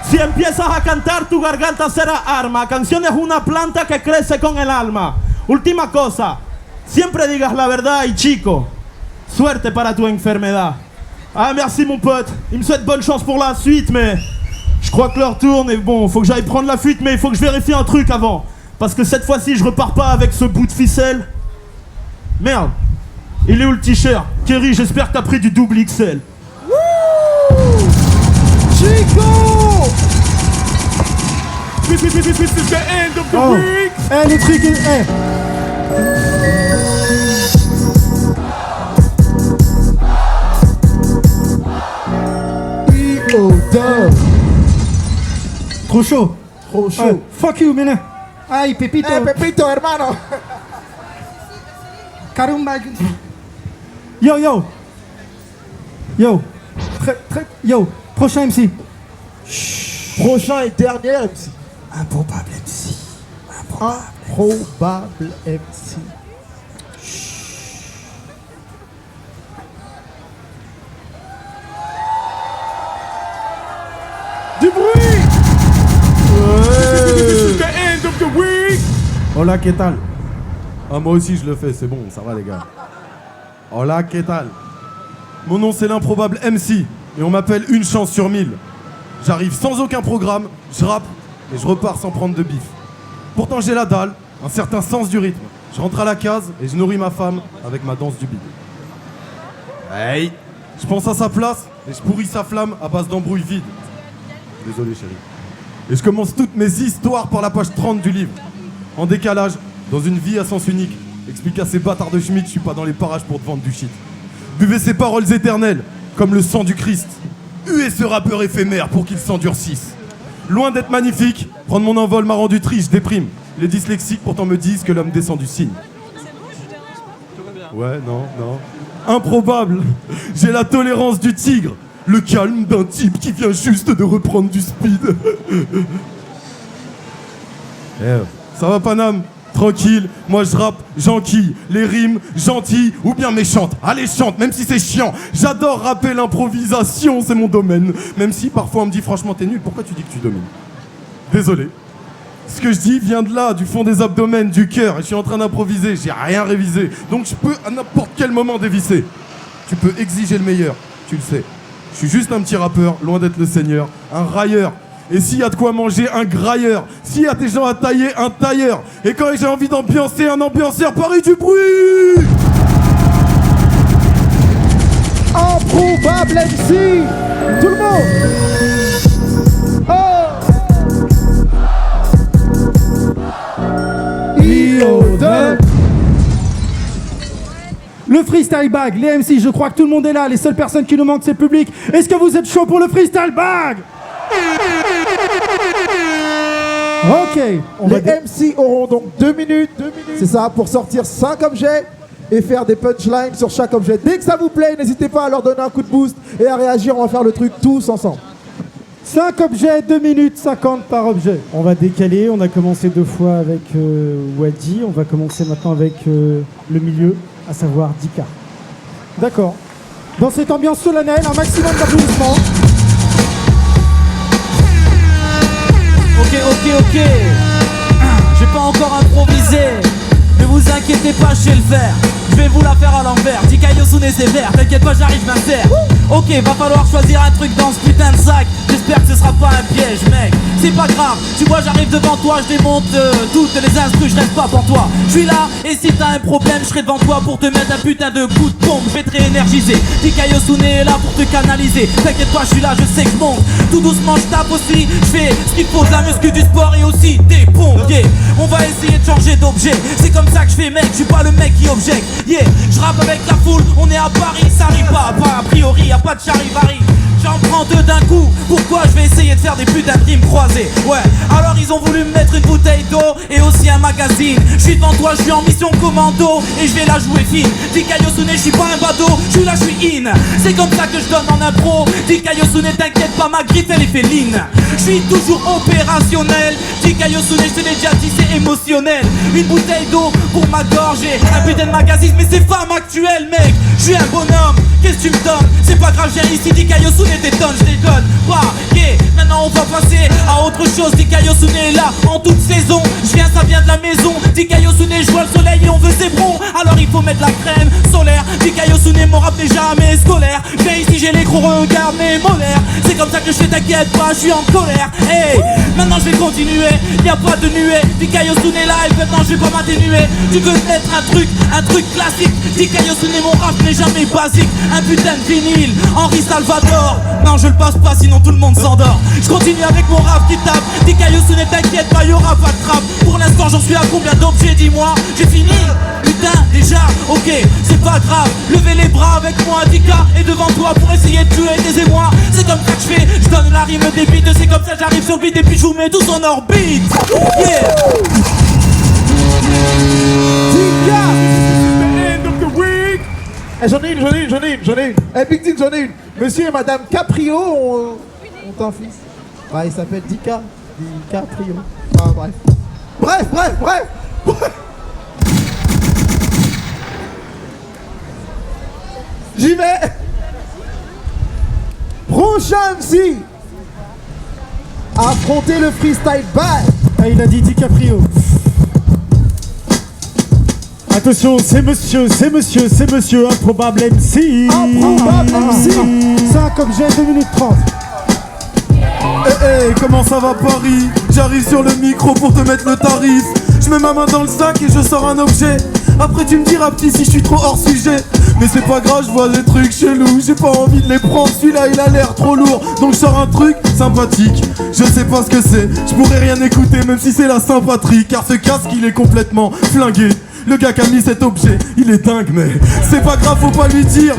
Speaker 11: si empiezas a cantar, tu garganta será arma. Canción es una planta que crece con el alma. Última cosa, siempre digas la verdad y chico, suerte para tu enfermedad. Ah, merci mon pote. Il me souhaite bonne chance pour la suite, mais je crois que l'heure tourne et bon, faut que j'aille prendre la fuite, mais il faut que je vérifie un truc avant. Parce que cette fois-ci, je repars pas avec ce bout de ficelle. Merde, il est où le t-shirt? Kerry, j'espère que t'as pris du double XL.
Speaker 2: Wouh! Chico!
Speaker 1: This is the end of the week.
Speaker 6: Eh, le truc est... Eh. Trop chaud.
Speaker 2: Trop chaud.
Speaker 6: Fuck you, man. Ay, Pepito.
Speaker 2: Pepito, hermano.
Speaker 6: Carumba. Yo, yo. Yo. Yo. Prochain MC.
Speaker 2: Prochain et dernier MC.
Speaker 3: Improbable MC.
Speaker 2: Improbable MC. bruit.
Speaker 12: This is the end of the week. Hola, ¿qué tal? Ah, moi aussi je le fais, c'est bon, ça va les gars. Hola, ¿qué tal? Mon nom c'est l'improbable MC et on m'appelle une chance sur 1000. J'arrive sans aucun programme, je rappe et je repars sans prendre de bif. Pourtant j'ai la dalle, un certain sens du rythme. Je rentre à la case et je nourris ma femme avec ma danse du bide. Hey, je pense à sa place et je pourris sa flamme à base d'embrouilles vides. Désolé chérie. Et je commence toutes mes histoires par la page 30 du livre. En décalage, dans une vie à sens unique. Explique à ces bâtards de Schmitt, je suis pas dans les parages pour te vendre du shit. Buvez ces paroles éternelles, comme le sang du Christ. Huez ce rappeur éphémère pour qu'il s'endurcisse. Loin d'être magnifique, prendre mon envol m'a rendu triste, je déprime. Les dyslexiques pourtant me disent que l'homme descend du cygne. Ouais, non. Improbable. J'ai la tolérance du tigre. Le calme d'un type qui vient juste de reprendre du speed. Ça va Paname? Tranquille, moi je rappe, j'enquille, les rimes, gentilles ou bien méchantes. Allez chante, même si c'est chiant. J'adore rapper l'improvisation, c'est mon domaine. Même si parfois on me dit franchement t'es nul, pourquoi tu dis que tu domines? Désolé. Ce que je dis vient de là, du fond des abdomens, du cœur. Et je suis en train d'improviser, j'ai rien révisé. Donc je peux à n'importe quel moment dévisser. Tu peux exiger le meilleur, tu le sais. Je suis juste un petit rappeur, loin d'être le seigneur. Un railleur. Et s'il y a de quoi manger, un grailleur. S'il y a des gens à tailler, un tailleur. Et quand j'ai envie d'ambiancer, un ambianceur. Paris du bruit.
Speaker 2: Improbable MC. Tout le monde. Oh.
Speaker 6: IO2. Le freestyle bag, les MC, je crois que tout le monde est là. Les seules personnes qui nous manquent, c'est le public. Est-ce que vous êtes chaud pour le freestyle bag? Ok.
Speaker 2: Les MC auront donc 2 minutes, c'est ça, pour sortir 5 objets et faire des punchlines sur chaque objet. Dès que ça vous plaît, n'hésitez pas à leur donner un coup de boost et à réagir. On va faire le truc tous ensemble.
Speaker 6: 5 objets, 2 minutes 50 par objet.
Speaker 7: On va décaler, on a commencé 2 fois avec Wadi, on va commencer maintenant avec le milieu, à savoir Dika.
Speaker 6: D'accord. Dans cette ambiance solennelle, un maximum d'applaudissements.
Speaker 9: Ok. J'ai pas encore improvisé. Ne vous inquiétez pas, je sais le faire. Je vais vous la faire à l'envers. Dika Yosune sévère, t'inquiète pas, j'arrive m'insère. Ok, va falloir choisir un truc dans ce putain de sac. J'espère que ce sera pas un piège, mec. C'est pas grave, tu vois, j'arrive devant toi, je démonte toutes les instrus, je reste pas pour toi. Je suis là, et si t'as un problème, je serai devant toi pour te mettre un putain de coup de pompe. Je vais te réénergiser. Dika Yosune est là pour te canaliser. T'inquiète pas, je suis là, je sais que je monte. Tout doucement, je tape aussi. Je fais ce qu'il faut de la muscu, du sport et aussi des pompes. Yeah. On va essayer de changer d'objet. C'est comme ça que je fais, mec, je suis pas le mec qui objecte. Yeah, je rappe avec la foule, on est à Paris, ça arrive pas a priori, y'a pas de charivari. J'en prends 2 d'un coup, pourquoi je vais essayer de faire des putains de rimes croisées? Ouais, alors ils ont voulu me mettre une bouteille d'eau et aussi un magazine. Je suis devant toi, je suis en mission commando et je vais la jouer fine. Dika Yosune, je suis pas un badaud, je suis là, je suis in. C'est comme ça que je donne en impro. Dika Yosune, t'inquiète pas, ma griffe elle est féline. Je suis toujours opérationnel. Dika Yosune, je te l'ai déjà dit, c'est émotionnel. Une bouteille d'eau pour ma gorge et un putain de magazine, mais c'est femme actuelle, mec. Je suis un bonhomme, qu'est-ce que tu me donnes? C'est pas grave, j'ai ici, Dika Yosune détonne, je déconne. Yeah, maintenant on va passer à autre chose. Dika Yosune est là en toute saison. Je viens, ça vient de la maison. Dika Yosune, je vois le soleil et on veut ses bronzes. Alors il faut mettre la crème solaire. Dika Yosune, mon rap n'est jamais scolaire. Je viens ici, j'ai les gros regards, mes molaires. C'est comme ça que je fais, t'inquiète pas, je suis en colère. Hey, maintenant je vais continuer, y'a pas de nuée. Dika Yosune live, maintenant je vais pas m'atténuer. Tu veux mettre un truc classique. Dika Yosune, mon rap n'est jamais basique. Un putain de vinyle, Henri Salvador. Non, je le passe pas, sinon tout le monde s'endort. Je continue avec mon rap qui tape. Dika Yosune, t'inquiète pas, y'aura pas de trappe. Pour l'instant, j'en suis à combien d'objets, dis-moi? J'ai fini? Putain, déjà, ok, c'est pas grave. Levez les bras avec moi, Dika est devant toi pour essayer de tuer des émois. C'est comme ça que je fais, je donne la rime des beats. C'est comme ça que j'arrive sur le beat et puis je vous mets tous en orbite. Yeah.
Speaker 2: Dika, the end of the week. J'en ai une. Eh, Big Dick, j'en ai une. Monsieur et Madame Caprio ont un fils. Ouais, il s'appelle Dika. Caprio. Ah, bref. J'y vais. Prochain MC. affronter le freestyle bag.
Speaker 3: Ah, il a dit DiCaprio. Attention, c'est monsieur Improbable MC.
Speaker 6: Improbable MC. 5 objets, 2 minutes 30.
Speaker 12: Hey, comment ça va Paris? J'arrive sur le micro pour te mettre le tarif. Je mets ma main dans le sac et je sors un objet. Après tu me diras petit si je suis trop hors sujet. Mais c'est pas grave, je vois des trucs chelous. J'ai pas envie de les prendre, celui-là il a l'air trop lourd. Donc je sors un truc sympathique. Je sais pas ce que c'est, je pourrais rien écouter même si c'est la Saint-Patrick. Car ce casque il est complètement flingué. Le gars qui a mis cet objet, il est dingue mais c'est pas grave, faut pas lui dire.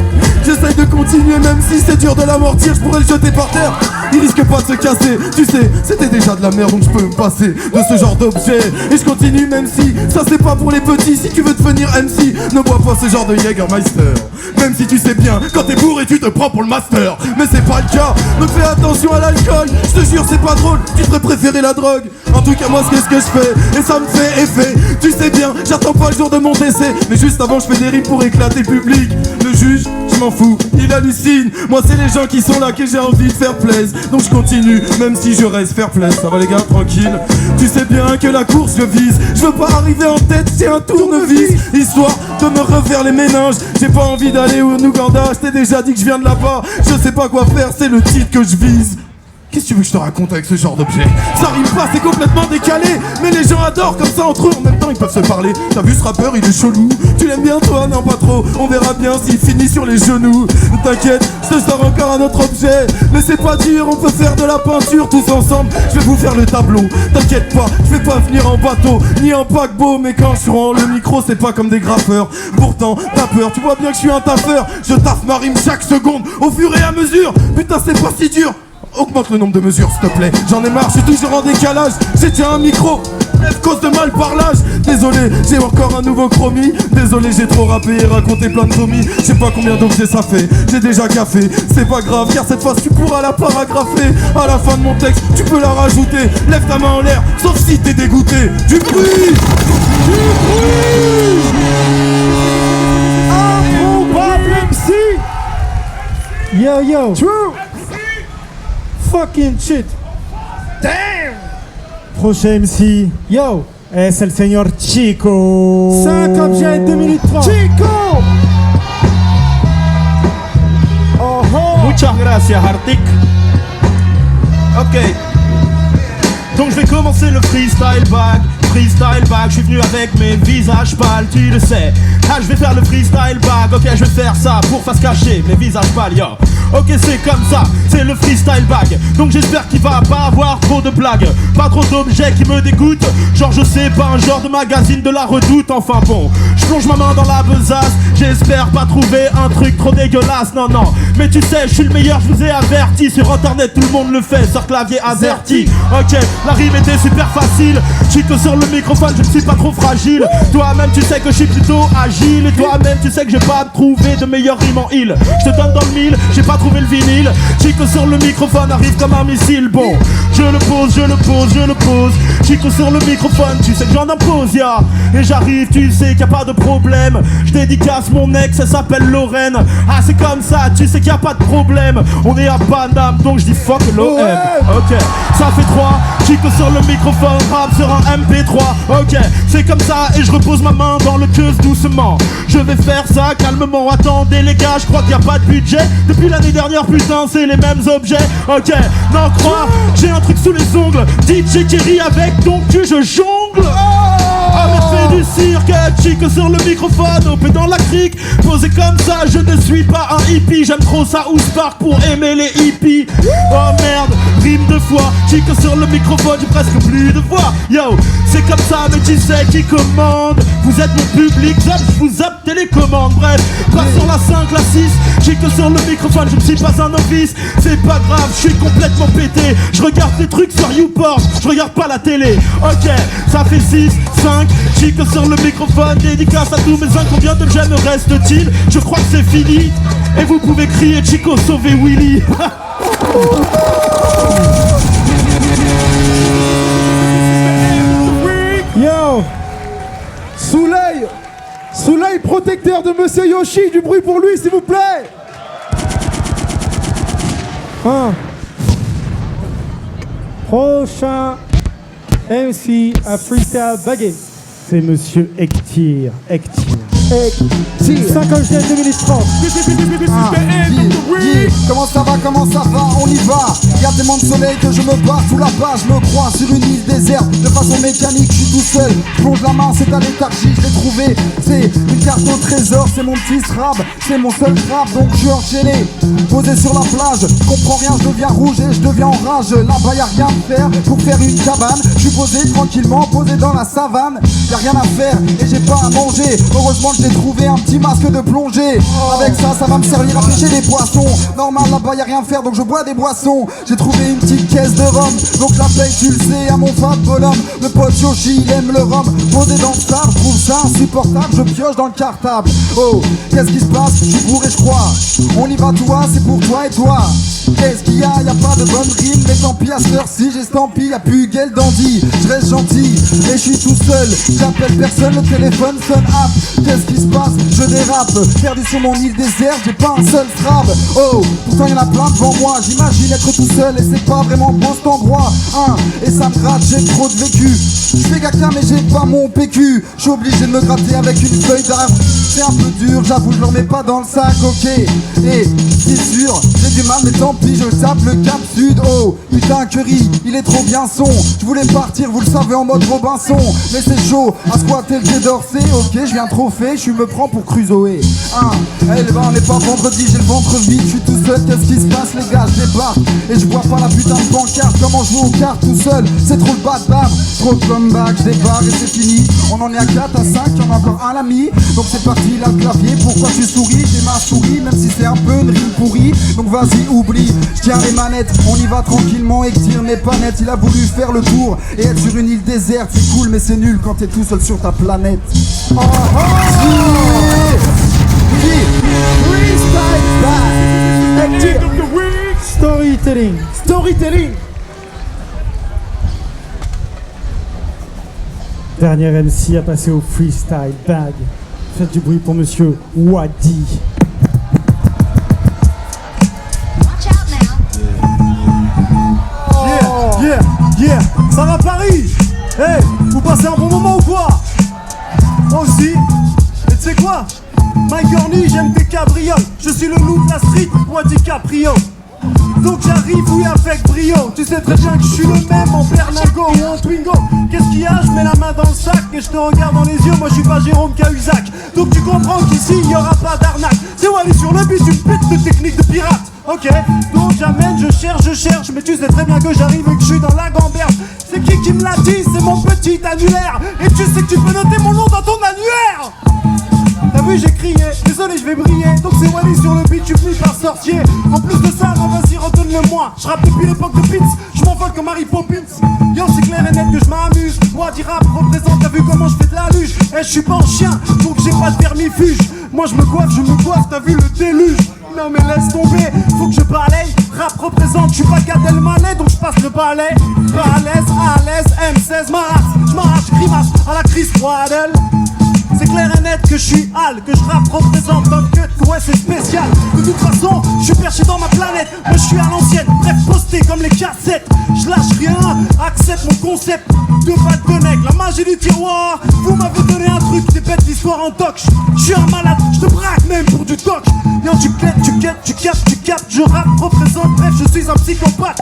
Speaker 12: J'essaye de continuer même si c'est dur de l'amortir. Je pourrais le jeter par terre, il risque pas de se casser. Tu sais, c'était déjà de la merde donc je peux me passer de ce genre d'objet. Et je continue même si ça c'est pas pour les petits. Si tu veux devenir MC, ne bois pas ce genre de Jägermeister. Même si tu sais bien, quand t'es bourré tu te prends pour le master. Mais c'est pas le cas, donc fais attention à l'alcool. Je te jure c'est pas drôle, tu devrais préférer la drogue. En tout cas moi c'est ce que je fais et ça me fait effet. Tu sais bien, j'attends pas le jour de mon décès, mais juste avant je fais des rimes pour éclater le public. Le juge, je m'en fous, il hallucine. Moi c'est les gens qui sont là que j'ai envie de faire plaisir. Donc je continue, même si je reste fair play. Ça va les gars, tranquille. Tu sais bien que la course je vise. Je veux pas arriver en tête, c'est un tournevis. Histoire de me refaire les méninges. J'ai pas envie d'aller au Ouganda. Je t'ai déjà dit que je viens de là-bas. Je sais pas quoi faire, c'est le titre que je vise. Qu'est-ce que tu veux que je te raconte avec ce genre d'objet? Ça rime pas, c'est complètement décalé. Mais les gens adorent comme ça entre eux, en même temps ils peuvent se parler. T'as vu ce rappeur, il est chelou. Tu l'aimes bien toi? Non pas trop. On verra bien s'il finit sur les genoux. T'inquiète, je te sors encore un autre objet. Mais c'est pas dur, on peut faire de la peinture tous ensemble. Je vais vous faire le tableau. T'inquiète pas, je vais pas venir en bateau ni en paquebot. Mais quand je rends le micro, c'est pas comme des graffeurs. Pourtant, t'as peur, tu vois bien que je suis un taffeur. Je taffe ma rime chaque seconde, au fur et à mesure. Putain c'est pas si dur. Augmente le nombre de mesures s'il te plaît. J'en ai marre, je suis toujours en décalage. J'ai déjà un micro, cause de mal parlage. Désolé, j'ai encore un nouveau chromie. Désolé, j'ai trop rappé et raconté plein de vomis. Je sais pas combien d'objets ça fait, j'ai déjà café. C'est pas grave, car cette fois tu pourras la paragrapher. À la fin de mon texte, tu peux la rajouter. Lève ta main en l'air, sauf si t'es dégoûté. Du bruit! Du bruit!
Speaker 6: Improbable MC. Yo yo. True. Fucking shit.
Speaker 2: Damn.
Speaker 3: Prochain MC.
Speaker 6: Yo.
Speaker 3: C'est le Seigneur Chico.
Speaker 6: 5 objets, 2 minutes 30.
Speaker 2: Chico.
Speaker 6: Oh oh.
Speaker 11: Muchas gracias, Arctic. Ok. Donc je vais commencer le freestyle bag. Freestyle bag, je suis venu avec mes visages pâles, tu le sais. Ah, je vais faire le freestyle bag, ok, je vais faire ça pour face cachée, mes visages pâles, yo. Ok, c'est comme ça, c'est le freestyle bag. Donc j'espère qu'il va pas avoir trop de blagues, pas trop d'objets qui me dégoûtent. Genre je sais pas, un genre de magazine de la redoute. Enfin bon, je plonge ma main dans la besace. J'espère pas trouver un truc trop dégueulasse, non non. Mais tu sais, je suis le meilleur, je vous ai averti. Sur internet tout le monde le fait, sur clavier averti. Ok, la rime était super facile. Chico sur le microphone, je ne suis pas trop fragile. Toi-même tu sais que je suis plutôt agile. Et toi-même tu sais que j'ai pas trouvé de meilleure rime en île. Je te donne dans le mille, j'ai pas trouvé le vinyle. Chico sur le microphone arrive comme un missile. Bon, je le pose, je le pose, je le pose. Chico sur le microphone, tu sais que j'en impose, ya. Et j'arrive, tu sais qu'il y a pas de problème. Je dédicace mon ex, elle s'appelle Lorraine. Ah c'est comme ça, tu sais qu'il y a pas de problème. On est à Paname, donc je dis fuck l'OM. Ok, ça fait 3. Chico sur le microphone, rap sur un MP3. Ok, c'est comme ça et je repose ma main dans le queue doucement. Je vais faire ça calmement. Attendez les gars, je crois qu'il n'y a pas de budget. Depuis l'année dernière, putain, c'est les mêmes objets. Ok, non crois, j'ai un truc sous les ongles. DJ Kerry avec ton cul, je jongle. Ah mais fais du cirque, Chico sur le microphone, opé dans la crique. Posé comme ça, je ne suis pas un hippie. J'aime trop ça ou Spark pour aimer les hippies. Oh merde, rime 2 fois. Chico sur le microphone, j'ai presque plus de voix. Yo, c'est comme ça, mais tu sais qui commande. Vous êtes mon public, zap, je vous zappe télécommande. Bref, pas sur la 5, la 6. Chico sur le microphone, je ne suis pas un novice. C'est pas grave, je suis complètement pété. Je regarde des trucs sur YouPorn, je regarde pas la télé. Ok, ça fait 6, 5. Chico sur le microphone, dédicace à tous mes uns. Combien d'objets me reste-t-il? Je crois que c'est fini. Et vous pouvez crier Chico, sauvez Willy.
Speaker 2: Yo. Sous l'œil protecteur de Monsieur Yoshi, du bruit pour lui s'il vous plaît.
Speaker 6: Prochain MC à freestyle baguette.
Speaker 7: C'est monsieur Ektir.
Speaker 6: 50e 2030.
Speaker 8: Comment ça va, on y va. Y'a tellement de soleil que je me barre sous la page. Je me crois sur une île déserte. De façon mécanique, je suis tout seul. Je plonge la main, c'est à léthargie, je l'ai trouvé. C'est une carte au trésor, c'est mon petit strab. C'est mon seul trap, donc je suis enchaîné. Posé sur la plage, je comprends rien, je deviens rouge et je deviens en rage. Là-bas y'a rien à faire pour faire une cabane. Je suis posé tranquillement, posé dans la savane. Y'a rien à faire et j'ai pas à manger. Heureusement que j'ai trouvé un petit masque de plongée. Avec ça, ça va me servir à pêcher des poissons. Normal, là-bas y'a rien à faire, donc je bois des boissons. J'ai trouvé une petite caisse de rhum, donc la paye, tu le sais, à mon fat bonhomme. Le pote Yoshi, il aime le rhum. Posé dans le sable, je trouve ça insupportable. Je pioche dans le cartable. Oh, qu'est-ce qui se passe? Je suis bourré, je crois. On y va, toi, c'est pour toi et toi. Qu'est-ce qu'il y a? Y'a pas de bonne rime, mais tant pis à cette heure-ci, j'ai stampé, y'a plus Guel Dandy. Je reste gentil, et je suis tout seul. J'appelle personne, le téléphone sonne up. Qu'est-ce qui se passe? Je dérape, perdu sur mon île déserte, j'ai pas un seul strab. Oh, pourtant y'en a plein devant moi. J'imagine être tout seul et c'est pas vraiment beau cet endroit. Et ça me gratte, j'ai trop de vécu. Je fais caca mais j'ai pas mon PQ. Je suis obligé de me gratter avec une feuille d'arbre. C'est un peu dur, j'avoue, je le remets pas dans le sac, ok. Et c'est sûr, j'ai du mal mais tant pis, je tape le cap sud. Oh, putain Curry, il est trop bien son. Je voulais partir, vous le savez, en mode Robinson. Mais c'est chaud, à squatter le Quai d'Orsay. Ok, je viens trop fait, je me prends pour Crusoe. Eh ben on n'est pas vendredi, j'ai le ventre vide. Je suis tout seul, qu'est-ce qui se passe les gars? Je débarque et je vois pas la putain de pancarte. Comment jouer aux cartes tout seul? C'est trop le bad-bab. Trop de comeback, je débarque et c'est fini. On en est à 4, à 5, y'en a encore un l'ami. Donc c'est parti, là le clavier, pourquoi tu souris? J'ai ma souris, même si c'est un peu une rime pourrie. Donc vas-y, oublie, je tiens les manettes. On y va tranquillement, Ektir n'est pas net. Il a voulu faire le tour et être sur une île déserte. C'est cool mais c'est nul quand t'es tout seul sur ta planète.
Speaker 6: Storytelling.
Speaker 7: Dernier MC à passer au freestyle bag. Faites du bruit pour monsieur Wadi.
Speaker 4: Yeah, ça va Paris? Hey, vous passez un bon moment ou quoi? Moi aussi. Et tu sais quoi? Mike Horny, j'aime tes cabrioles. Je suis le loup de la street, Wadi Caprio. Donc j'arrive, oui, avec brio. Tu sais très bien que je suis le même en Berlingo ou en Twingo. Qu'est-ce qu'il y a? Je mets la main dans le sac et je te regarde dans les yeux. Moi je suis pas Jérôme Cahuzac. Donc tu comprends qu'ici il y aura pas d'arnaque. C'est Wally sur le beat, une pute de technique de pirate. Ok, donc j'amène, je cherche. Mais tu sais très bien que j'arrive et que je suis dans la gamberge. C'est qui me l'a dit? C'est mon petit annulaire. Et tu sais que tu peux noter mon nom dans ton annuaire. T'as vu, j'ai crié, désolé, je vais briller. Donc c'est Wally sur le beat, tu finis par sorcier. En plus de ça, non, vas-y, redonne-le-moi. Je rappe depuis l'époque de Pins, je m'envole comme Mary Poppins. Yo, c'est clair et net que je m'amuse. Wadi rap représente, t'as vu comment je fais de la luge? Eh, je suis pas en chien, donc j'ai pas de vermifuge. Moi je me coiffe, t'as vu le déluge? Non mais laisse tomber, faut que je balaye. Rap représente, je suis pas Gad Elmaleh, donc je passe le balai. Pas à l'aise, M16 m'arrache, grimace à la Chris Waddle. C'est clair et net que je suis Al, que je rap représente un cut, ouais c'est spécial. De toute façon, je suis perché dans ma planète. Moi je suis à l'ancienne, bref posté comme les cassettes. Je lâche rien, accepte mon concept de batte de nègre, la magie du tiroir. Vous m'avez donné un truc, des bêtes d'histoire en toc. Je suis un malade, je te braque même pour du toc. Yo tu captes, je rap représente, bref je suis un psychopathe.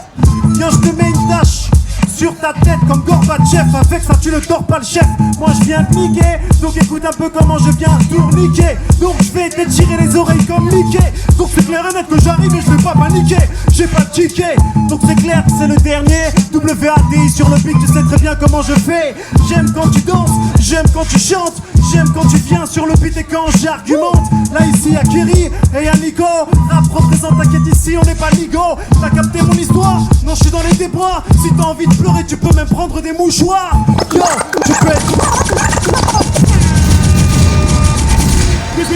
Speaker 4: Yo je te mets une tâche sur ta tête comme Gorbatchev. Avec ça tu ne tords pas le chef. Moi je viens te niquer, donc écoute un peu comment je viens tourniquer. Donc je vais t'étirer les oreilles comme Mickey. Donc c'est clair et net que j'arrive et je vais pas paniquer. J'ai pas de ticket, donc c'est clair que c'est le dernier. WADI sur le beat, tu sais très bien comment je fais. J'aime quand tu danses, j'aime quand tu chantes. J'aime quand tu viens sur le beat et quand j'argumente. Là ici y'a Kerry et y'a Nico. Rap représente, t'inquiète ici on n'est pas ligo. T'as capté mon histoire? Non je suis dans les débris. Si t'as envie de pleurer tu peux même prendre des mouchoirs. Yo, tu peux être...
Speaker 5: This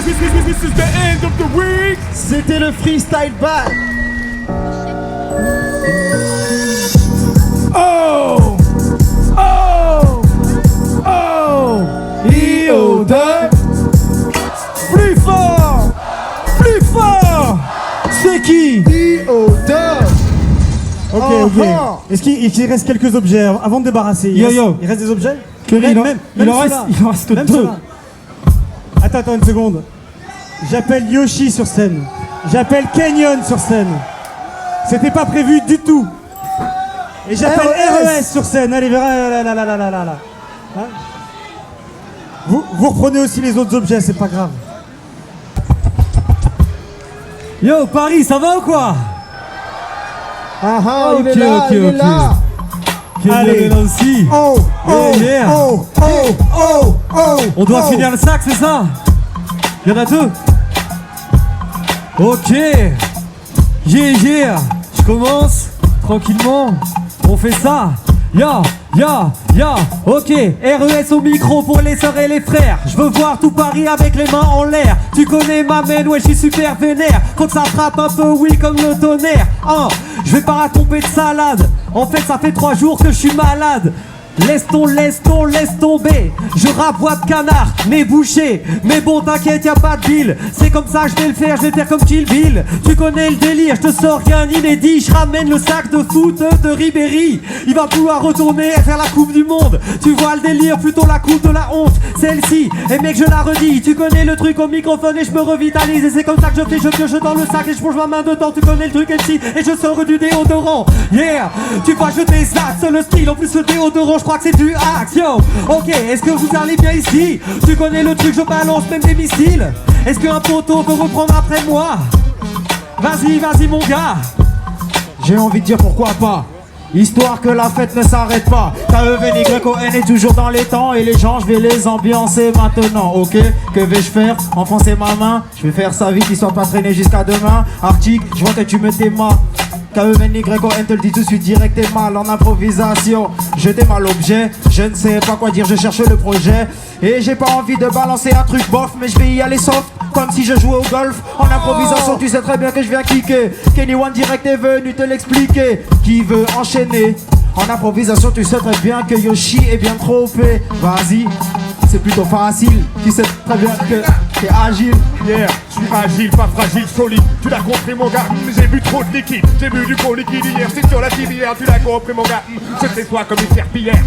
Speaker 5: is the end of the week.
Speaker 2: C'était le freestyle bag.
Speaker 6: Oh, Io2. Plus fort. C'est qui?
Speaker 2: Io2.
Speaker 7: Ok. Est-ce qu'il reste quelques objets avant de débarrasser? Il reste des objets?
Speaker 6: Il en reste
Speaker 7: même
Speaker 6: 2.
Speaker 7: Attends une seconde. J'appelle Yoshi sur scène. J'appelle Kenyon sur scène. C'était pas prévu du tout. Et j'appelle RES sur scène. Allez, là. Hein? Vous reprenez aussi les autres objets, c'est pas grave.
Speaker 3: Yo, Paris, ça va ou quoi?
Speaker 10: Il est là, il est là.
Speaker 3: Allez, là aussi. On doit finir le sac, c'est ça? Il y en a 2. Ok. Yeah. Je commence tranquillement. On fait ça. Ya. Ok, RES au micro pour les sœurs et les frères. Je veux voir tout Paris avec les mains en l'air. Tu connais ma main, ouais, je suis super vénère. Faut que ça frappe un peu, oui, comme le tonnerre. Je vais pas raconter de salade. En fait, ça fait 3 jours que je suis malade. Laisse tomber. Je rappe voix de canard, nez bouché. Mais bon, t'inquiète, y'a pas de deal. C'est comme ça, je vais le faire comme Kill Bill. Tu connais le délire, je te sors rien inédit. Je ramène le sac de foot de Ribéry. Il va pouvoir retourner vers la Coupe du Monde. Tu vois le délire, plutôt la coupe de la honte. Celle-ci, et mec, je la redis. Tu connais le truc au microphone et je me revitalise. Et c'est comme ça que je pioche dans le sac et je plonge ma main dedans. Tu connais le truc MC et je sors du déodorant. Yeah, tu vas jeter ça, c'est le style. En plus, le déodorant, je crois que c'est du action. Ok, est-ce que vous allez bien ici? Tu connais le truc, je balance même des missiles. Est-ce qu'un poteau peut reprendre après moi? Vas-y mon gars.
Speaker 13: J'ai envie de dire pourquoi pas. Histoire que la fête ne s'arrête pas. KEVNYON est toujours dans les temps. Et les gens, je vais les ambiancer maintenant. Ok, que vais-je faire? Enfoncer ma main. Je vais faire ça vite, histoire pas traîner jusqu'à demain. Arctic, je vois que tu me tes mains. KEVNYON te le dit tout de suite direct et mal en improvisation. Je démarre l'objet, je ne sais pas quoi dire, je cherche le projet. Et j'ai pas envie de balancer un truc bof, mais je vais y aller soft, comme si je jouais au golf. En improvisation, tu sais très bien que je viens kicker. Kenny One direct est venu te l'expliquer. Qui veut enchaîner? En improvisation, tu sais très bien que Yoshi est bien trop fait. Vas-y, c'est plutôt facile. Tu sais très bien que t'es agile.
Speaker 14: Yeah, je suis agile, pas fragile, solide. Tu l'as compris mon gars, j'ai bu trop de liquide. J'ai bu du gros liquide hier, c'est sur la civière. Tu l'as compris mon gars, je sais toi comme une serpillière.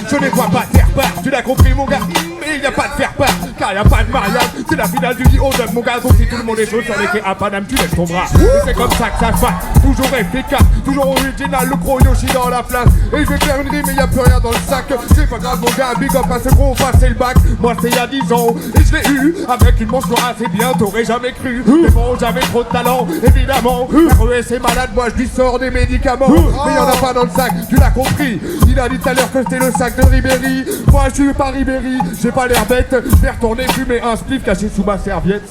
Speaker 14: Je nettoie pas terre part, tu l'as compris mon gars. Mais il n'y a pas de faire part, car il n'y a pas de mariage. C'est la finale du hold-up mon gars. Donc si tout le monde est chaud sur les quais à Paname, tu lèves ton bras. Et c'est comme ça que ça se passe, toujours efficace, toujours original. Le gros Yoshi dans la place. Et je vais faire une rime, mais y a plus rien dans le sac. C'est pas grave mon gars, big up à ce gros passer le bac. Moi c'est il y a 10 ans, et je l'ai eu avec une mention assez bien, t'aurais jamais cru. Mais bon, j'avais trop de talent, évidemment. RES est malade, moi je lui sors des médicaments. Mais y'en a pas dans le sac, tu l'as compris. Il a dit tout à l'heure que c'était le sac de Ribéry. Moi je suis pas Ribéry, j'ai pas l'air bête. Je vais retourner fumer un spliff caché sous ma serviette.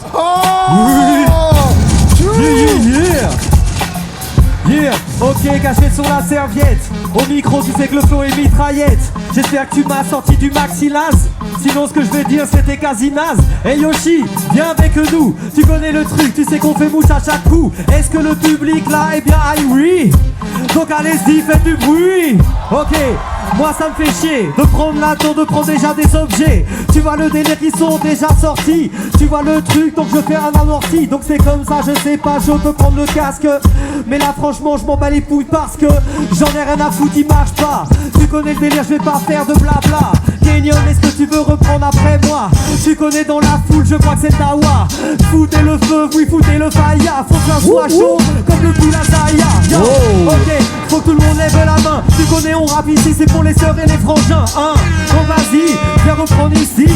Speaker 3: Yeah, ok, caché sur la serviette. Au micro, tu sais que le flow est mitraillette. J'espère que tu m'as sorti du maxilaz. Sinon, ce que je vais dire, c'était quasi naze. Hey Yoshi, viens avec nous. Tu connais le truc, tu sais qu'on fait mouche à chaque coup. Est-ce que le public là est bien oui? Donc allez-y, faites du bruit. Ok, moi ça me fait chier de prendre la tour, de prendre déjà des objets. Tu vois le délire qui sont déjà sortis. Tu vois le truc, donc je fais un amorti. Donc c'est comme ça, je sais pas, je peux prendre le casque. Mais là franchement, je m'en bats les couilles parce que j'en ai rien à foutre, il marche pas. Tu connais le délire, je vais pas faire de blabla. Kenyon, est-ce que tu veux reprendre après moi? Tu connais dans la foule, je crois que c'est Tawa. Foutez le feu, oui, foutez le faya. Faut que ça soit chaud, comme le poulet Zaya. Ok, faut que tout le monde lève la main. Tu connais, on rappe ici, c'est pour les sœurs et les frangins. Bon vas-y, viens reprendre ici.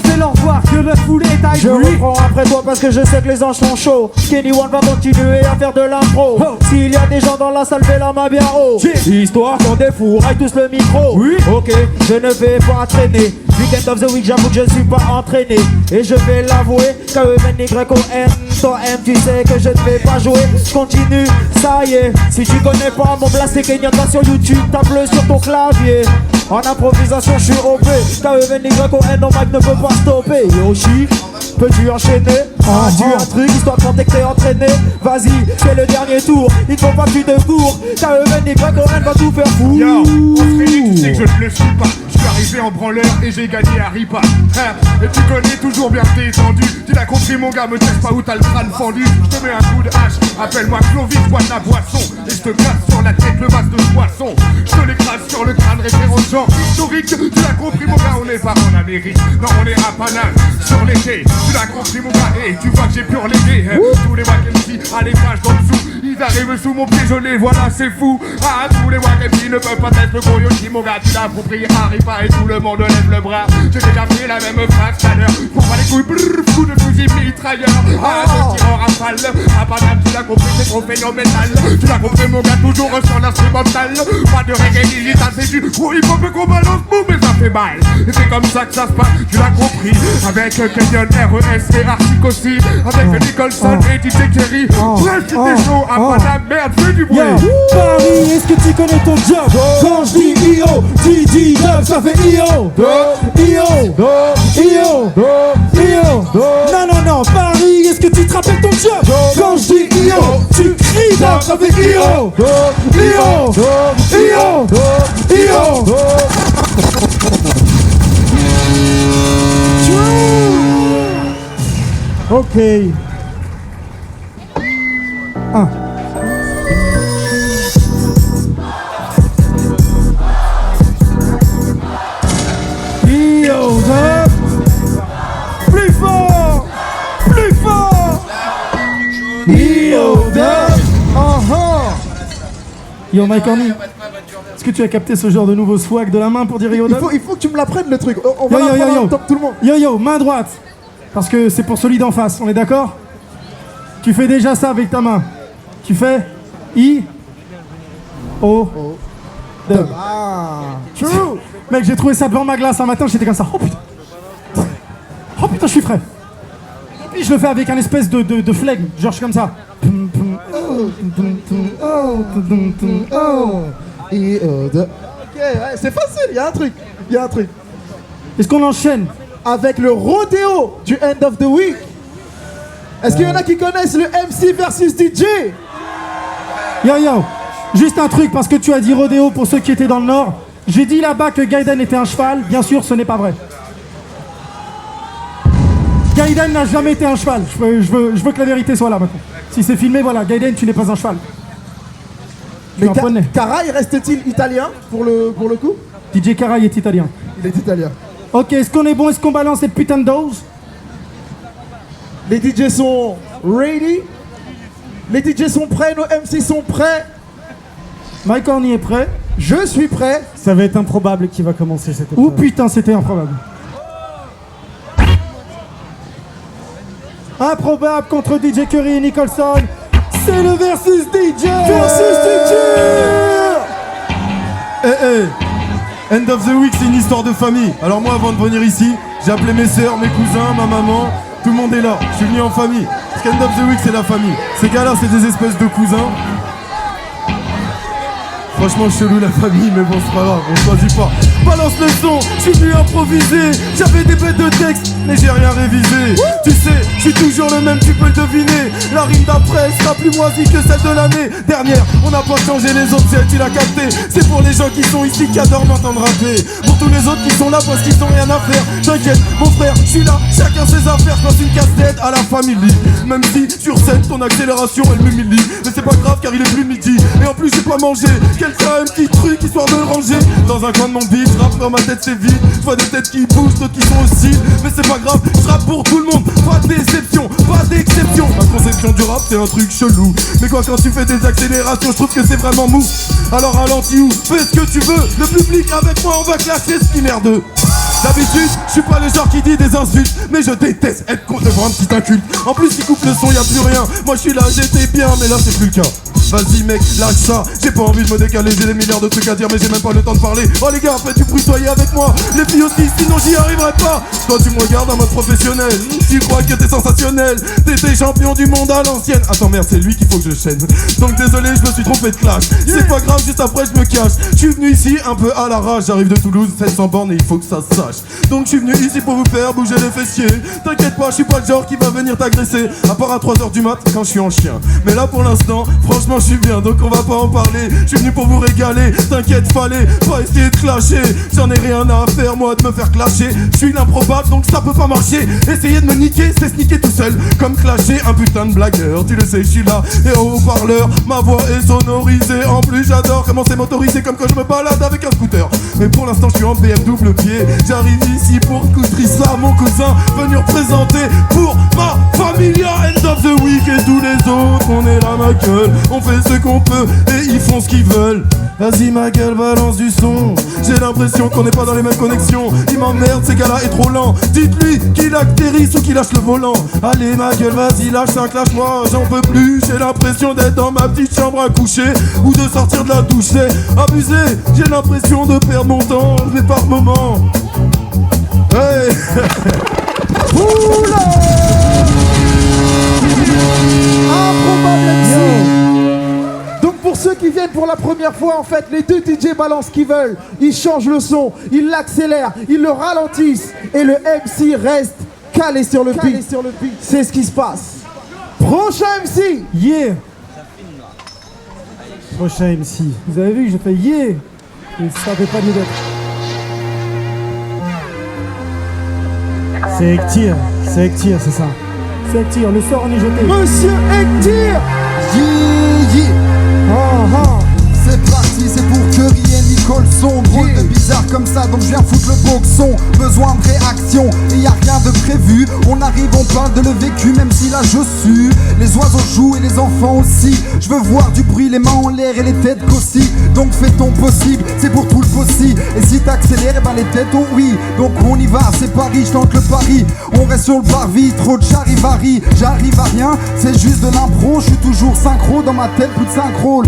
Speaker 3: Fais-leur voir que le poulet est à
Speaker 13: Je reprends après toi parce que je sais que les anges sont chauds. Kenny One va continuer à faire de l'impro. S'il y a des gens dans la salle, fais la main bien haut. Histoire qu'on défouraille tous le micro. Ok, je ne vais pas traîner. Weekend of the week, j'avoue que je suis pas entraîné. Et je vais l'avouer, KEVNYON, toi-même tu sais que je ne vais pas jouer. Continue, ça y est. Si tu connais pas mon blast, c'est Kenyon, va sur YouTube, tape-le sur ton clavier. En improvisation, je suis OP. KEVNYON, non mic ne peut pas stopper. Yoshi, peux-tu enchaîner? Tu as un truc, histoire de penser que t'es entraîné. Vas-y, c'est le dernier tour. Il ne faut pas que tu te cours. KEVNYON va tout faire fou.
Speaker 14: Yo, on se réunit, tu sais que je ne le suis pas. Je suis arrivé en branleur et j'ai gagné à Ripa. Et tu connais toujours bien tes étendues. Tu l'as compris mon gars, me teste pas où t'as le crâne fendu. Je te mets un coup de hache, appelle-moi Clovis, bois de la boisson. Et je te casse sur la tête le masque de poisson. Je te l'écrase sur le crâne, référence genre historique. Tu l'as compris mon gars, on n'est pas en Amérique. Non, on est à Paname, sur les quais. Tu l'as compris mon gars, et tu vois que j'ai pur légué. Tous les Wagemsi à l'étage d'en dessous, ils arrivent sous mon pied, je les vois là, c'est fou. Ah, tous les Wagemsi ne peuvent pas être le gros Yoshi, mon gars. Tu l'as approprié à Ripa et tout le monde lève le bras. J'ai déjà fait la même phrase tout à l'heure. Pour pas les couilles, brrr, coup de fusil mitrailleur. Ah, je tire en rafale. À Paname, tu l'as compris, c'est trop phénoménal. Tu l'as compris, mon gars, toujours sur l'instrumental. Pas de reggae digital, c'est du gros hip-hop qu'on balance, boum, mais ça fait mal. Et c'est comme ça que ça se passe, tu l'as compris. Avec Kenyon, RES et Arctic aussi. Avec Nicholson et DJ Kerry. Bref, c'était chaud à Paname, merde, fais du bruit.
Speaker 6: Paris, est-ce que tu connais ton job? Quand je dis IO, DJ Dub, ça fait IO. IO, IO, IO. Non, non, non, Paris, est-ce que tu te rappelles ton job? Quand je dis IO, tu cries Dub, ça fait IO. IO, IO, IO.
Speaker 7: Ok. Ah.
Speaker 6: Yo, Dub. Plus fort, plus fort. Yo, Dub. Yo, Mike Horny, est-ce que tu as capté ce genre de nouveau swag de la main pour dire Yo, Dub?
Speaker 2: Il faut que tu me l'apprennes le truc. On va l'apprendre en top tout le monde.
Speaker 6: Yo, yo, main droite. Parce que c'est pour celui d'en face, on est d'accord? Tu fais déjà ça avec ta main. Tu fais I, O, Dub.
Speaker 2: Ah,
Speaker 6: true. Mec, j'ai trouvé ça devant ma glace un matin, j'étais comme ça. Oh putain. Oh putain, je suis frais. Et puis je le fais avec un espèce de flegme, genre je suis comme ça.
Speaker 2: Et ok, ouais, c'est facile, il y a un truc. Il y a un truc.
Speaker 6: Est-ce qu'on enchaîne
Speaker 2: avec le rodéo du End of the Week? Est-ce qu'il y en a qui connaissent le MC versus DJ?
Speaker 6: Yo yo, juste un truc parce que tu as dit rodéo pour ceux qui étaient dans le Nord. J'ai dit là-bas que Gaiden était un cheval, bien sûr ce n'est pas vrai. Gaiden n'a jamais été un cheval, je veux que la vérité soit là maintenant. Si c'est filmé, voilà, Gaiden tu n'es pas un cheval.
Speaker 2: Mais Caray reste-t-il italien pour le coup?
Speaker 6: DJ Caray est italien.
Speaker 2: Il est italien.
Speaker 6: Ok, est-ce qu'on est bon? Est-ce qu'on balance cette putain de dose?
Speaker 2: Les DJ sont ready. Les DJ sont prêts, nos MC sont prêts.
Speaker 6: Mike Horny est prêt.
Speaker 2: Je suis prêt.
Speaker 7: Ça va être improbable qui va commencer cette épreuve.
Speaker 6: Oh putain, c'était improbable. Improbable contre DJ Curry et Nicholson. C'est le versus DJ.
Speaker 2: Versus DJ.
Speaker 12: End of the Week, c'est une histoire de famille. Alors moi, avant de venir ici, j'ai appelé mes sœurs, mes cousins, ma maman. Tout le monde est là. Je suis venu en famille. Parce qu'End of the Week, c'est la famille. Ces gars-là, c'est des espèces de cousins. Franchement chelou la famille, mais bon c'est pas grave, on choisit pas. Balance le son, je suis venu improviser. J'avais des bêtes de texte, mais j'ai rien révisé. Tu sais, je suis toujours le même, tu peux le deviner. La rime d'après sera plus moisie que celle de l'année dernière. On n'a pas changé les autres, tu l'as capté. C'est pour les gens qui sont ici, qui adorent m'entendre rapper. Pour tous les autres qui sont là parce qu'ils ont rien à faire. T'inquiète, mon frère, je suis là, chacun ses affaires. Je passe une casse-tête à la famille. Même si sur scène, ton accélération elle m'humilie. Mais c'est pas grave car il est plus midi. Et en plus j'ai pas mangé. Quelqu'un a un petit truc histoire de le ranger. Dans un coin de mon beat, je rappe dans ma tête c'est vide. Je vois des têtes qui bougent, d'autres qui sont hostiles. Mais c'est pas grave, je rappe pour tout le monde. Pas de déception, pas d'exception. Ma conception du rap c'est un truc chelou. Mais quoi quand tu fais des accélérations, je trouve que c'est vraiment mou. Alors ralentis ou fais ce que tu veux. Le public avec moi on va clasher ce qui merdeux. D'habitude, je suis pas le genre qui dit des insultes. Mais je déteste être contre devant un petit inculte. En plus il coupe le son, y'a plus rien. Moi je suis là, j'étais bien, mais là c'est plus le cas. Vas-y mec, lâche ça. J'ai pas envie de me décaler, j'ai des milliards de trucs à dire, mais j'ai même pas le temps de parler. Oh les gars, faites du bruit, soyez avec moi. Les filles aussi, sinon j'y arriverai pas. Toi tu me regardes en mode professionnel. Tu crois que t'es sensationnel. T'étais champion du monde à l'ancienne. Attends merde, c'est lui qu'il faut que je chaîne. Donc désolé, je me suis trompé de clash. C'est pas grave, juste après je me cache. Je suis venu ici un peu à l'arrache. J'arrive de Toulouse, 700 bornes et il faut que ça se sache. Donc je suis venu ici pour vous faire bouger les fessiers. T'inquiète pas, je suis pas le genre qui va venir t'agresser. À part à 3h du mat quand je suis en chien. Mais là pour l'instant, franchement je suis bien, donc on va pas en parler. Je suis venu pour vous régaler, t'inquiète, fallait pas essayer de clasher. J'en ai rien à faire, moi, de me faire clasher. Je suis l'improbable, donc ça peut pas marcher. Essayer de me niquer, c'est se niquer tout seul. Comme clasher un putain de blagueur. Tu le sais, je suis là, et au haut-parleur, ma voix est sonorisée. En plus, j'adore comment c'est motorisé, comme quand je me balade avec un scooter. Mais pour l'instant, je suis en BM double pied. J'arrive ici pour Koutrissa, mon cousin, venu représenter pour ma familia. End of the week et tous les autres, on est là, ma gueule. On fait ce qu'on peut et ils font ce qu'ils veulent. Vas-y, ma gueule, balance du son. J'ai l'impression qu'on n'est pas dans les mêmes connexions. Il m'emmerde, ces gars-là est trop lent. Dites-lui qu'il atterrisse ou qu'il lâche le volant. Allez, ma gueule, vas-y, lâche 5, lâche-moi, j'en peux plus. J'ai l'impression d'être dans ma petite chambre à coucher ou de sortir de la douche, c'est abusé. J'ai l'impression de perdre mon temps, mais par moments. Hey.
Speaker 2: Oula, improbable MC. Donc pour ceux qui viennent pour la première fois, en fait, les deux DJ balancent ce qu'ils veulent. Ils changent le son, ils l'accélèrent, ils le ralentissent et le MC reste calé sur le beat. C'est ce qui se passe. Prochain MC.
Speaker 7: Yeah. Prochain MC. Vous avez vu que j'ai fait yeah. Et ça fait pas d'être. C'est Ektir, c'est ça. C'est Ektir, le sort on est jeté.
Speaker 2: Monsieur Ektir.
Speaker 8: Yeah. C'est parti, c'est pour que rien n'y colle son. Drôle de bizarre comme ça, donc je viens foutre le boxon. Besoin de réaction, et y a rien de prévu. On arrive, on parle de le vécu, même si là je sue. Les oiseaux jouent et les enfants aussi. Je veux voir du bruit, les mains en l'air et les têtes qu'aussi. Donc fais ton possible, c'est pour tout le possible. Et si t'accélères, et ben les têtes ont oui. Donc on y va, c'est Paris, je tente le pari. On reste sur le parvis, trop de charivari. J'arrive à rien, c'est juste de l'impro. Je suis toujours synchro, dans ma tête plus de synchrone.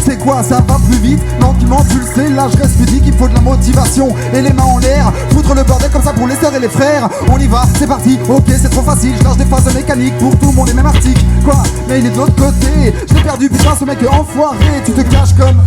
Speaker 8: C'est quoi, ça va plus vite, lentement tu le sais, là je reste pudique, il faut de la motivation et les mains en l'air, foutre le bordel comme ça pour les sœurs et les frères. On y va, c'est parti, ok c'est trop facile, je lâche des phases mécaniques pour tout le monde les mêmes articles. Quoi, mais il est de l'autre côté, je l'ai perdu, putain ce mec est enfoiré, tu te caches comme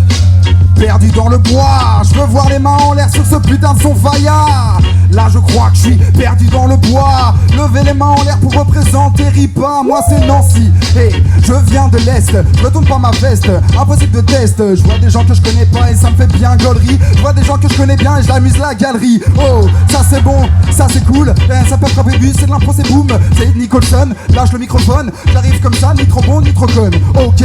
Speaker 8: perdu dans le bois. Je veux voir les mains en l'air sur ce putain de son faillard. Là je crois que je suis perdu dans le bois. Levez les mains en l'air pour représenter Ripa. Moi c'est Nancy, hey, je viens de l'Est. Je retourne pas ma veste, impossible de test. Je vois des gens que je connais pas et ça me fait bien gaulerie. Je vois des gens que je connais bien et je l'amuse la galerie. Oh, ça c'est bon, ça c'est cool. Ça peut frapper but, c'est de l'impro, c'est boom. C'est Nicholson, lâche le microphone. J'arrive comme ça, ni trop bon, ni trop con. Ok,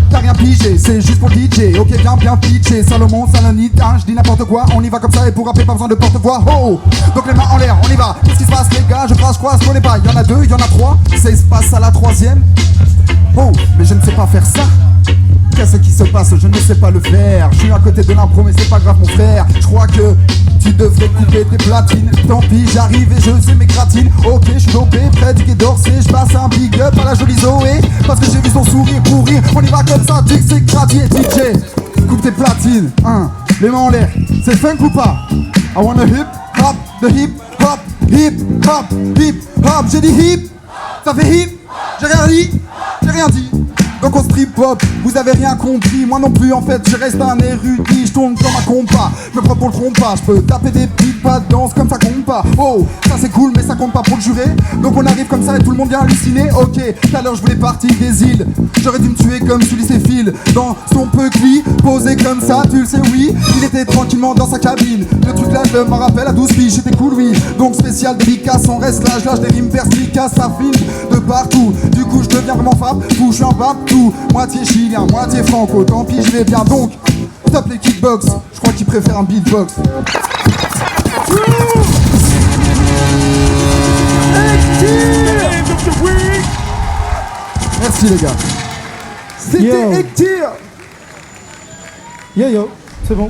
Speaker 8: t'as rien pigé, c'est juste pour le DJ. Ok, bien pitché, Salomon, Salonite, hein, je dis n'importe quoi. On y va comme ça et pour rappeler pas besoin de porte-voix. Oh, donc les mains en l'air, on y va. Qu'est-ce qui se passe les gars? Je crois, je connais pas. Y'en a deux, y'en a trois. Ça se passe à la troisième. Oh, mais je ne sais pas faire ça. Qu'est-ce qui se passe? Je ne sais pas le faire. Je suis à côté de l'impro mais c'est pas grave mon frère. Je crois que tu devrais couper tes platines. Tant pis, j'arrive et je sais mes gratines. Ok, je suis dopé, près du quai d'Orsay. Je passe un big up à la jolie Zoé. Parce que j'ai vu son sourire pourrir. On y va comme ça, tu que c'est gratuit. DJ, coupe tes platines, hein. Les mains en l'air, c'est funk ou pas? I wanna hip hop, the hip hop, hip hop, hip hop. J'ai dit hip, ça fait hip. J'ai rien dit. Donc on strip hop, vous avez rien compris. Moi non plus en fait, je reste un érudit. Je tourne comme un compas, je me prends pour le trompas. Je peux taper des petites pas de danse comme ça compte pas. Oh, ça c'est cool mais ça compte pas pour le jurer. Donc on arrive comme ça et tout le monde vient halluciner. Ok, tout à l'heure je voulais partir des îles. J'aurais dû me tuer comme Sully ses fils. Dans son peucli, posé comme ça, tu le sais oui. Il était tranquillement dans sa cabine. Le truc là je me rappelle à 12 piges, j'étais cool oui. Donc spécial dédicace, on reste là, je lâche des rimes perspicaces. Ça filme de partout, du coup je deviens vraiment frappe. Fou, je suis un pape tout, moitié chilien, moitié franco. Tant pis je vais bien donc, top les kickbox. Je crois qu'il préfère un beatbox. Merci les gars.
Speaker 2: C'était Ektir.
Speaker 7: Yo, c'est bon.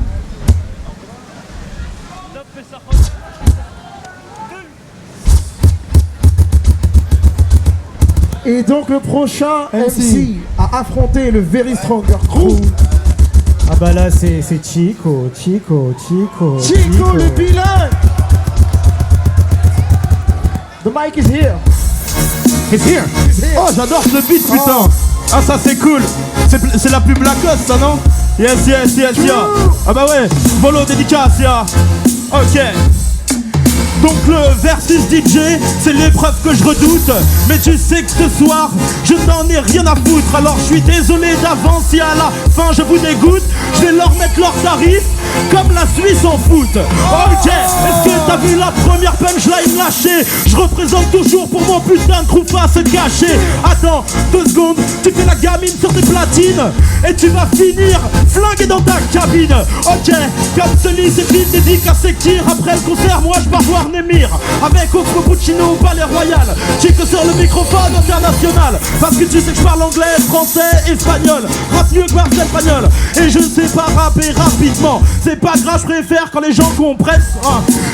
Speaker 2: Et donc le prochain MC à affronter le Very Stronger Crew.
Speaker 7: Ah bah là c'est Chico
Speaker 2: le bilingue. The mic is here.
Speaker 11: It's here. Oh j'adore ce beat putain. Ah ça c'est cool. C'est la pub Lacoste ça non? Yes yeah. Ah bah ouais, Volo dédicace yeah. Ok. Donc le versus DJ, c'est l'épreuve que je redoute. Mais tu sais que ce soir, je n'en ai rien à foutre. Alors je suis désolé d'avance si à la fin je vous dégoûte. Je vais leur mettre leur tarif comme la Suisse en foot. Ok, est-ce que t'as vu la première punchline lâchée? Je représente toujours pour mon putain de groupe à se cacher. Attends, 2 secondes, tu fais la gamine sur tes platines et tu vas finir flingué dans ta cabine. Ok, comme celui c'est vite dédicacé Kir. Après le concert, moi je pars voir Némir avec Osmo Puccino au Palais Royal. Chico sur le microphone international. Parce que tu sais que je parle anglais, français, espagnol. Rap mieux que Marcel Pagnol. Et je sais pas rapper rapidement. C'est pas grave, je préfère quand les gens comprennent.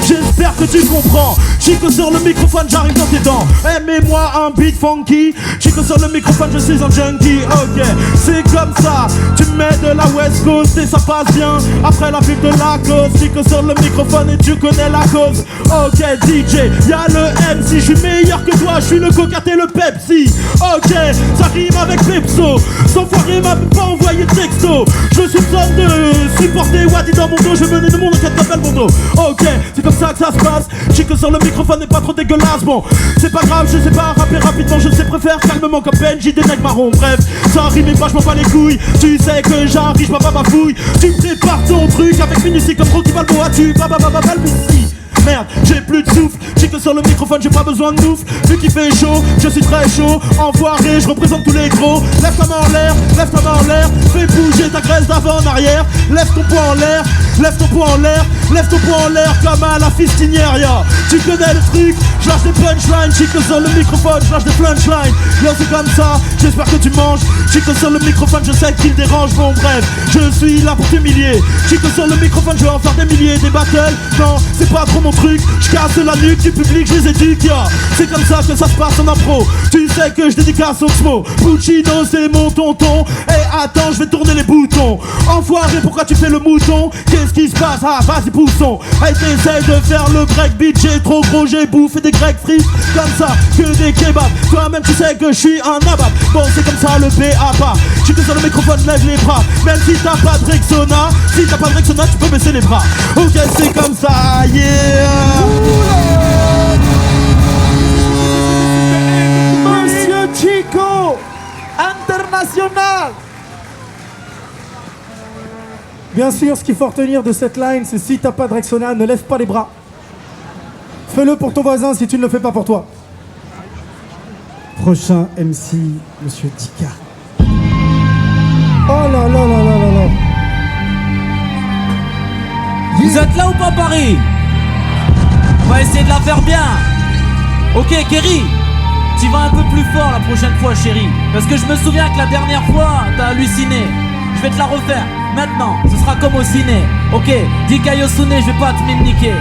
Speaker 11: J'espère que tu comprends. Chico sur le microphone, j'arrive dans tes dents. Mets-moi un beat funky. Chico sur le microphone, je suis un junkie. Ok, c'est comme ça. Tu mets de la West Coast et ça passe bien. Après la pub de la cause, Chico sur le microphone et tu connais la cause. Ok, DJ, y'a le MC. Je suis meilleur que toi, je suis le Coca et le Pepsi. Ok, ça rime avec Pepso. Sans foirer m'a pas envoyé de texto. Je soupçonne de supporter Wadi dans mon dos. Je venais de mon enquête d'appel mon dos. Ok, c'est comme ça que ça se passe. Chico sur le microphone n'est pas trop dégueulasse. Bon, c'est pas grave, je sais pas rapper rapidement. Je sais préfère calmement comme Benji, des mecs marrons. Bref, ça rime et pas, je m'en bats les couilles. Tu sais que j'arrive, pas bafouille. Tu prépares ton truc avec minutie comme Rocky Balboa. Tu balbutie. Merde, j'ai plus de souffle. Chico sur le microphone, j'ai pas besoin de souffle. Vu qu'il fait chaud, je suis très chaud. Enfoiré, je représente tous les gros. Lève ta main en l'air, lève ta main en l'air. Fais bouger ta graisse d'avant en arrière. Lève ton poing en l'air, lève ton poing en l'air. Lève ton poing en l'air comme à la fistinière, ya. Tu connais le truc, je lâche des punchlines. Chico sur le microphone, je lâche des punchlines. Yo, c'est comme ça, j'espère que tu manges. Chico sur le microphone, je sais qu'il dérange. Bon, bref, je suis là pour t'humilier. Chico sur le microphone, je vais en faire des milliers. Des battles, non, c'est pas trop mon truc. Je casse la nuque du public, je les éduque, ya. C'est comme ça que ça se passe en impro. Tu sais que je dédicace Oxmo. Puccino, c'est mon tonton. Et attends, je vais tourner les boutons. Enfoiré, pourquoi tu fais le mouton? Qu'est-ce qui se passe? Ah, vas-y, poussons. Hey, t'essayes de faire le breakbeat. J'ai trop gros, j'ai bouffé des grecs frites. Comme ça, que des kebabs. Toi-même, tu sais que je suis un nabab. Bon, c'est comme ça, le B.A.B.A. Tu te sur le microphone, lève les bras. Même si t'as pas de Rexona. Si t'as pas de Rexona, tu peux baisser les bras. Ok, c'est comme ça, yeah.
Speaker 2: Monsieur Chico, international.
Speaker 7: Bien sûr, ce qu'il faut retenir de cette line, c'est si t'as pas de Rexona, ne lève pas les bras. Fais-le pour ton voisin si tu ne le fais pas pour toi. Prochain MC, Monsieur Tika. Oh là là là là là là.
Speaker 9: Vous êtes là ou pas, Paris? On va essayer de la faire bien. Ok, Kerry, tu vas un peu plus fort la prochaine fois, chérie. Parce que je me souviens que la dernière fois, t'as halluciné. Je vais te la refaire. Maintenant, ce sera comme au ciné. Ok, Dika Yosune, je vais pas te m'imniquer.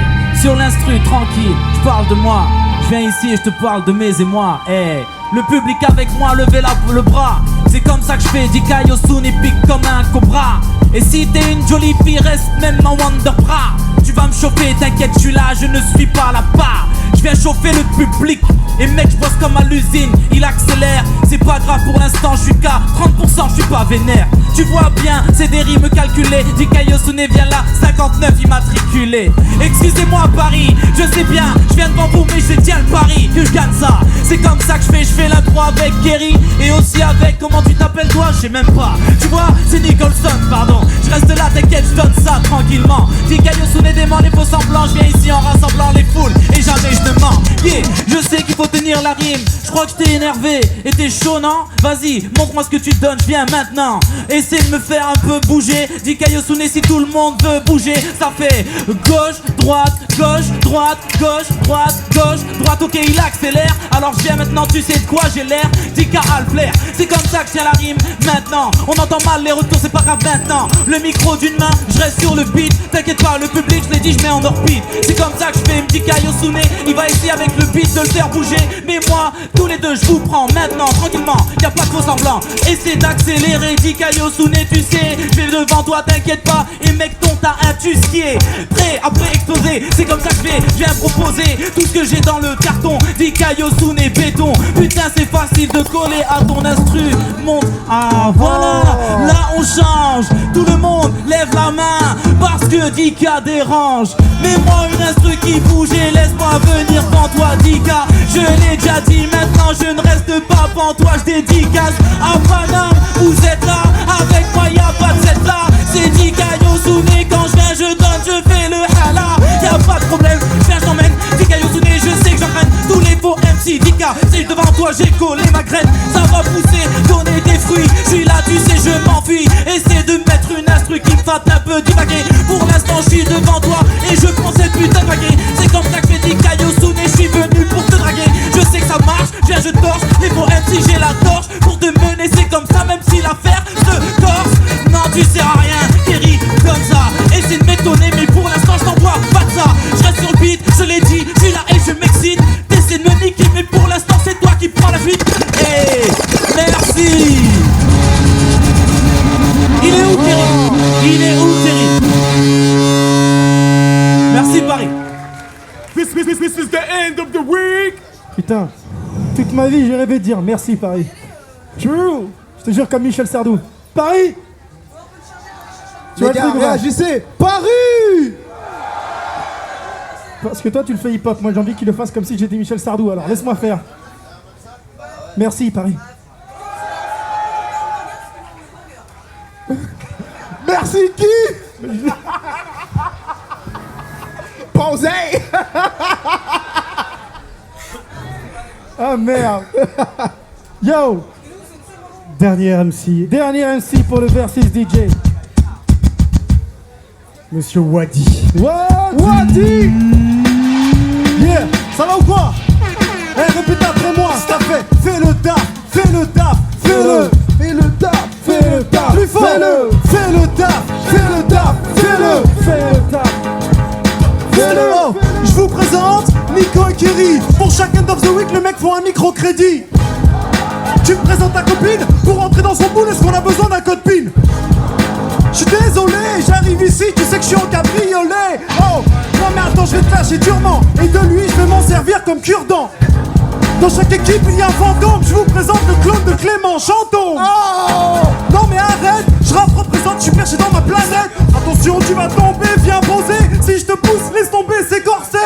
Speaker 9: Sur l'instru, tranquille, je parle de moi. Je viens ici et je te parle de mes émois. Hey, le public avec moi, levez le bras. C'est comme ça que je fais. Dika Yosune pique comme un cobra. Et si t'es une jolie fille, reste même en Wonderbra. Tu vas me chauffer, t'inquiète, je suis là, je ne suis pas la part. Je viens chauffer le public. Et mec, je bosse comme à l'usine, il accélère. C'est pas grave pour l'instant, je suis qu'à 30%, je suis pas vénère. Tu vois bien, c'est des rimes calculées. Dika Yosune vient là, 59 immatriculé. Excusez-moi Paris, je sais bien, je viens devant vous mais je tiens le pari que je gagne ça. C'est comme ça que je fais l'intro avec Kerry. Et aussi avec, comment tu t'appelles toi, je sais même pas. Tu vois, c'est Nicholson, pardon. Je reste là, t'inquiète, je donne ça tranquillement. Dika Yosune dément les faux semblants. Je viens ici en rassemblant les foules et jamais je ne mens. Yeah, je sais qu'il faut tenir la rime. Je crois que je t'ai énervé et t'es chaud, non? Vas-y, montre-moi ce que tu donnes, je viens maintenant. Essaye de me faire un peu bouger. Dika Yosune, si tout le monde veut bouger, ça fait gauche, droite, gauche, droite, gauche, droite, gauche, droite. Ok, il accélère, alors je viens maintenant, tu sais de quoi j'ai l'air. Dika a le flair, c'est comme ça que tient la rime. Maintenant, on entend mal les retours, c'est pas grave maintenant. Le micro d'une main, je reste sur le beat. T'inquiète pas, le public, je l'ai dit, je mets en orbite. C'est comme ça que je fais Dika Yosune. Il va essayer avec le beat de le faire bouger. Mais moi, tous les deux, je vous prends maintenant, tranquillement, y'a pas de faux semblant. Essaie d'accélérer, Dika Yosune, tu sais. Je vais devant toi, t'inquiète pas. Et mec, ton t'as un tusquier. Prêt après exploser, c'est comme ça que je viens proposer tout ce que j'ai dans le carton. Dika Yosune, béton. Putain, c'est facile de coller à ton instru. Monte, ah voilà, là on change. Tout le monde lève la main. Parce Ce que Dika dérange. Mets-moi une instru qui bouge et laisse-moi venir devant toi, Dika. Je l'ai déjà dit, maintenant je ne reste pas pantois. Je dédicace à Paname, vous êtes là. Avec moi y'a pas de cette là. C'est Dika Yosune, quand je viens je donne, je fais le hala. Y'a pas de problème, je viens je t'emmène. Dika Yosune, je sais que j'entraîne tous les faux MC. Dika, c'est devant toi, j'ai collé ma graine. Ça va pousser, donner des fruits. Je suis là, tu sais, je m'enfuis. Essaie de mettre une instru qui me fasse un peu divaguer. Pour l'instant, je suis devant toi et je prends cette putain de baguette. C'est comme ça que je dis Kayosune, je suis venu pour te draguer. Je sais que ça marche, viens je torche. Les faux MC, j'ai la torche pour te mener, c'est comme ça, même si l'affaire se corse. Non, tu sers à rien, Kerry, comme ça. Essaie de m'étonner, mais pour l'instant, je t'envoie pas de ça. Je reste sur le beat, je l'ai dit, je suis là et je m'excite. T'essaies de me niquer, mais pour l'instant, c'est toi qui prends la fuite. Hey, merci. Il est où, Kerry? Il est où, Kerry? Merci, Paris.
Speaker 14: This is the end of the week.
Speaker 6: Putain, toute ma vie j'ai rêvé de dire merci Paris. True. Je te jure comme Michel Sardou. Paris.
Speaker 2: Les gars, réagissez. Paris.
Speaker 6: Parce que toi tu le fais hip-hop, moi j'ai envie qu'il le fasse comme si j'étais Michel Sardou, alors laisse-moi faire. Merci Paris.
Speaker 2: Merci qui? Posez.
Speaker 6: Ah merde. Yo. Dernier MC pour le Versus DJ. Monsieur Wadi.
Speaker 2: Wadi.
Speaker 4: Yeah, ça va ou quoi? Eh, répète après moi, s'il te plaît. Fais le taf, fais le taf, fais-le.
Speaker 2: Fais le taf, fais le taf.
Speaker 4: Plus fort.
Speaker 2: Fais-le.
Speaker 4: Fais le taf, fais le taf, fais-le.
Speaker 6: Fais le taf.
Speaker 4: Fais-le. Oh, je vous présente Nico et Kerry. Pour chaque end of the week, le mec faut un microcrédit. Tu me présentes ta copine pour rentrer dans son boule, est-ce qu'on a besoin d'un code PIN? Je suis désolé, j'arrive ici, tu sais que je suis en cabriolet. Oh, non mais attends, je vais te lâcher durement. Et de lui, je vais m'en servir comme cure-dent. Dans chaque équipe, il y a un fantôme. Je vous présente le clone de Clément Chantôme. Oh, non mais arrête, je représente, je suis perché dans ma planète. Attention, tu vas tomber, viens poser. Si je te pousse, laisse tomber, c'est corsé.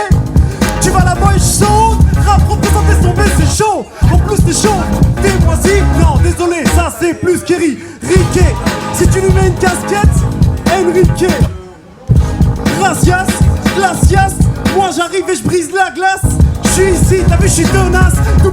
Speaker 4: Tu vas là-bas et je saute. Rap représente, laisse tomber, c'est chaud. En plus t'es chaud, t'es moisi. Non, désolé, ça c'est plus Kerry. Riquet, si tu lui mets une casquette, Enrique. Gracias, glacias. Moi j'arrive et je brise la glace. Je suis ici, t'as vu, je suis tenace. WAD,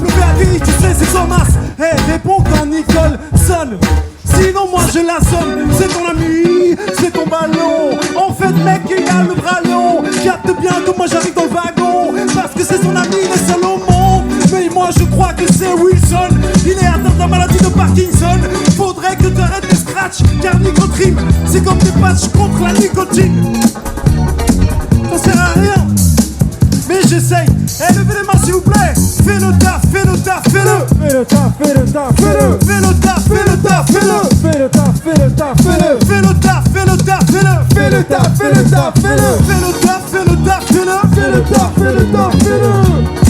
Speaker 4: tu sais, c'est Thomas. Hey, réponds quand Nicole sonne. Sinon, moi je l'assomme. C'est ton ami, c'est ton ballon. En fait, mec, il a le bras long. Capte bien que moi j'arrive dans le wagon. Parce que c'est son ami, il est seul au monde. Mais moi je crois que c'est Wilson. Il est atteint de la maladie de Parkinson. Faudrait que t'arrêtes les scratchs. Car Nicotrim, c'est comme des patchs contre la nicotine. Ça sert à rien. Mais j'essaye, eh, levez les mains s'il vous plaît. Fais le taf, fais le taf, fais-le.
Speaker 6: Fais le taf, fais le taf, fais-le.
Speaker 4: Fais le taf, fais le taf, fais-le.
Speaker 6: Fais le taf, fais le taf, fais-le.
Speaker 4: Fais le taf, fais le taf, fais-le.
Speaker 2: Fais le taf, fais le taf, fais-le.
Speaker 4: Fais le taf, fais le taf, fais-le.
Speaker 2: Fais le taf, fais le taf, fais-le.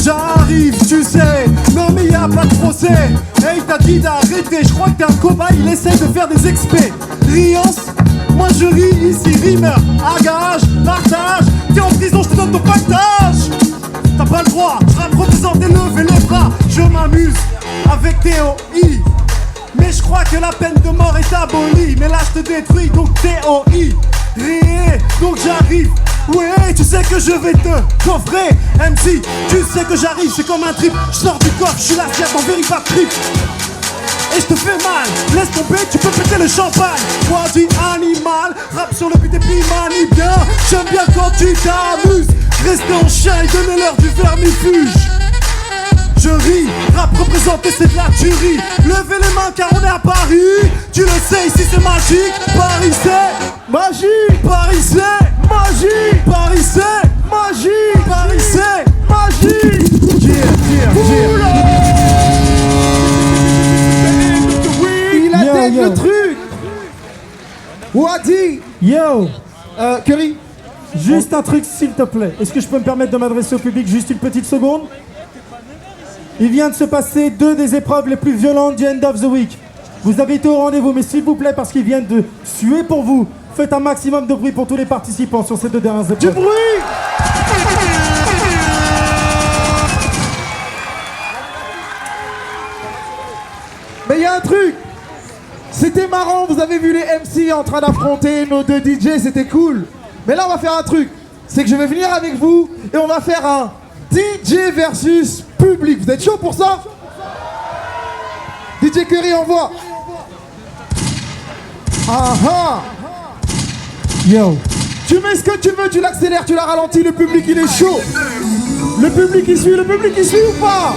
Speaker 4: J'arrive, tu sais, non mais y'a pas de procès. Hey, t'as dit d'arrêter, je crois que t'es un cobaye, il essaye de faire des expés. Riance, moi je ris ici, rimeur, agage, partage. T'es en prison, je te donne ton pactage. T'as pas le droit, je rappe représenter, lever les bras. Je m'amuse avec TOI. Mais je crois que la peine de mort est abolie. Mais là je te détruis, donc TOI. Ré, donc j'arrive. Ouais, tu sais que je vais te coffrer. MC, tu sais que j'arrive, c'est comme un trip. Je sors du coffre, je suis l'assiette en véritable trip. Et je te fais mal, laisse tomber, tu peux péter le champagne. Moi dis animal, rap sur le beat et puis manie bien. J'aime bien quand tu t'amuses. Restez en chien et donnez-leur du vermifuge. Je ris, rap représenté c'est de la tuerie. Levez les mains car on est à Paris. Tu le sais, ici c'est magique. Paris c'est
Speaker 2: magie.
Speaker 4: Paris c'est
Speaker 2: magie.
Speaker 4: Paris c'est
Speaker 2: magie.
Speaker 4: Paris c'est
Speaker 2: magie. Il a dit le truc. Wadi.
Speaker 6: Yo.
Speaker 2: Kerry.
Speaker 6: Juste un truc s'il te plaît. Est-ce que je peux me permettre de m'adresser au public juste une petite seconde? Il vient de se passer 2 des épreuves les plus violentes du End of the Week. Vous avez été au rendez-vous, mais s'il vous plaît, parce qu'ils viennent de suer pour vous, Faites un maximum de bruit pour tous les participants sur ces 2 dernières épreuves.
Speaker 2: Du bruit! Mais il y a un truc. C'était marrant, vous avez vu les MC en train d'affronter nos 2 DJ, c'était cool. Mais là, on va faire un truc. C'est que je vais venir avec vous et on va faire un DJ versus public. Vous êtes chaud pour ça? DJ Curry, envoie. Ah ah.
Speaker 6: Yo.
Speaker 2: Tu mets ce que tu veux, tu l'accélères, tu la ralentis, le public il est chaud. Le public il suit ou pas?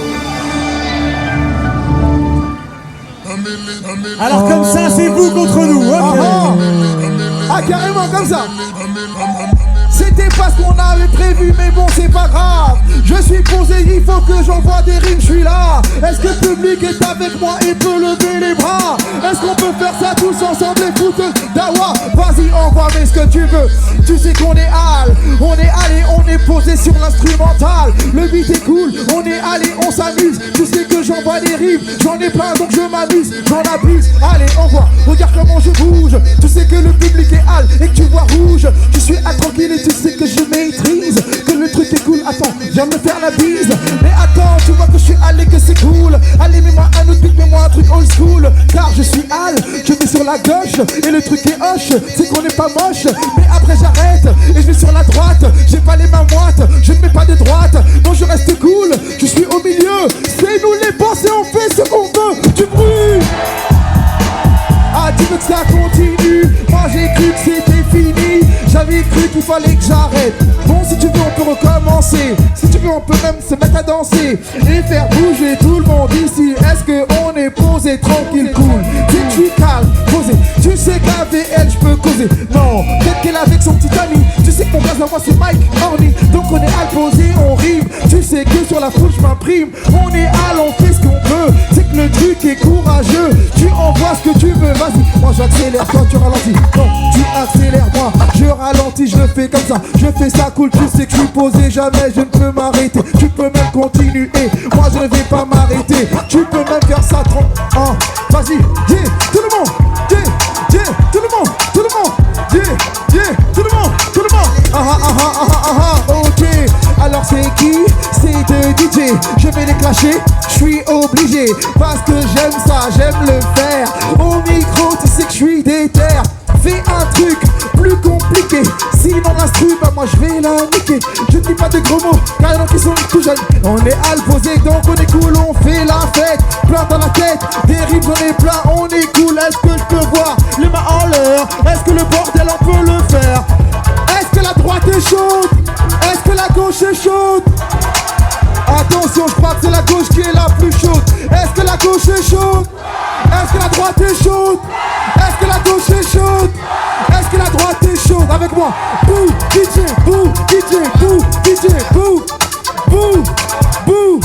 Speaker 6: Alors comme ça, c'est vous contre nous. Ok.
Speaker 2: Ah carrément comme ça. C'était pas ce qu'on avait prévu, mais bon, c'est pas grave. Je suis posé, il faut que j'envoie des rimes, je suis là. Est-ce que le public est avec moi et peut lever les bras? Est-ce qu'on peut faire ça tous ensemble et foutre d'awa? Vas-y, envoie, mais ce que tu veux. Tu sais qu'on est hal, on est allé, on est posé sur l'instrumental. Le beat est cool, on est allé, on s'amuse. Tu sais que j'envoie des rimes, j'en ai plein donc je m'amuse, j'en abuse. Allez, envoie, regarde comment je bouge. Tu sais que le public est hal et que tu vois rouge. Je suis tranquille et tu sais que je maîtrise, que le truc est cool. Attends, viens me faire la bise. Mais attends, tu vois que je suis allé, que c'est cool. Allez, mets-moi un autre beat, mets-moi un truc old school. Car je suis hal, je vais sur la gauche et le truc est hoche. C'est qu'on n'est pas moche, mais après j'arrête et je vais sur la droite. J'ai pas les mains moites, je ne mets pas de droite. Non, je reste cool, je suis au milieu. C'est nous les boss et on fait ce qu'on veut. Du bruit. Ah, tu veux que ça continue? Moi j'ai cru que c'était fini. J'avais cru qu'il fallait que j'arrête. Bon, si tu veux on peut recommencer. Si tu veux on peut même se mettre à danser et faire bouger tout le monde ici. Est-ce qu'on est posé, tranquille, cool? Si tu suis calme, posé. Tu sais qu'AVL je peux causer. Non, peut-être qu'elle avec son petit ami. Tu sais que mon gaz à moi c'est Mike Horny. Donc on est à posé, on rime. Tu sais que sur la foule je m'imprime. On est à l'on fait ce qu'on peut. C'est que le truc est courageux. Tu envoies ce que tu veux, vas-y. Moi j'accélère, toi tu ralentis. Non, tu accélères, moi je ralentis, je le fais comme ça. Je fais ça cool, tu sais que je suis posé, jamais je ne peux m'arrêter. Tu peux même continuer, moi je ne vais pas m'arrêter. Tu peux même faire ça 30 ans. Vas-y, yeah, tout le monde, yeah, yeah, tout le monde, tout le monde, yeah, yeah, tout le monde, tout le monde. Ah ah ah ah ah ah ah, ok. Alors c'est qui? C'est deux DJ. Je vais les clasher, je suis obligé. Parce que j'aime ça, j'aime le faire. Au micro, tu sais que je suis déter. Fais un truc plus compliqué. Sinon l'instru, bah moi je vais la niquer. Je ne dis pas de gros mots, car il y en a qui sont tout jeunes. On est à le poser, donc on est cool, on fait la fête. Plein dans la tête, des rimes j'en ai plein, on est cool. Est-ce que je peux voir les mains en l'air? Est-ce que le bordel on peut le faire? Est-ce que la droite est chaude? Est-ce que la gauche est chaude? Attention, je crois que c'est la gauche qui est la plus chaude. Est-ce que la gauche est chaude? Est-ce que la droite est chaude? Est-ce que la gauche est chaude? Est-ce que la droite est chaude? Avec moi, bouh, DJ, bouh, DJ, bouh, DJ, bouh, bouh, bouh.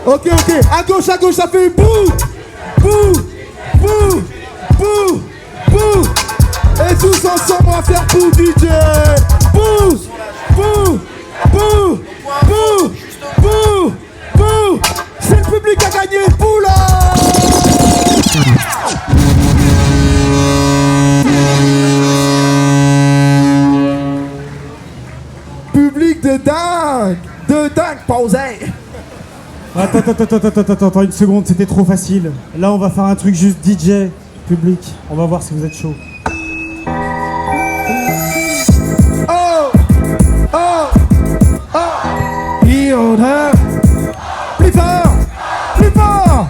Speaker 2: Ok, ok, à gauche, ça fait bouh, bouh, bouh, bouh, bouh. Et tous ensemble, on va faire bouh, DJ, bouh, bouh, bouh, bouh, bouh, bouh. C'est le public qui a gagné, bouh là. Public de dingue, pausé.
Speaker 6: Attends, une seconde, c'était trop facile. Là, on va faire un truc juste DJ, public. On va voir si vous êtes chaud.
Speaker 2: Oh, oh, oh. Yoda. Plus fort, plus fort.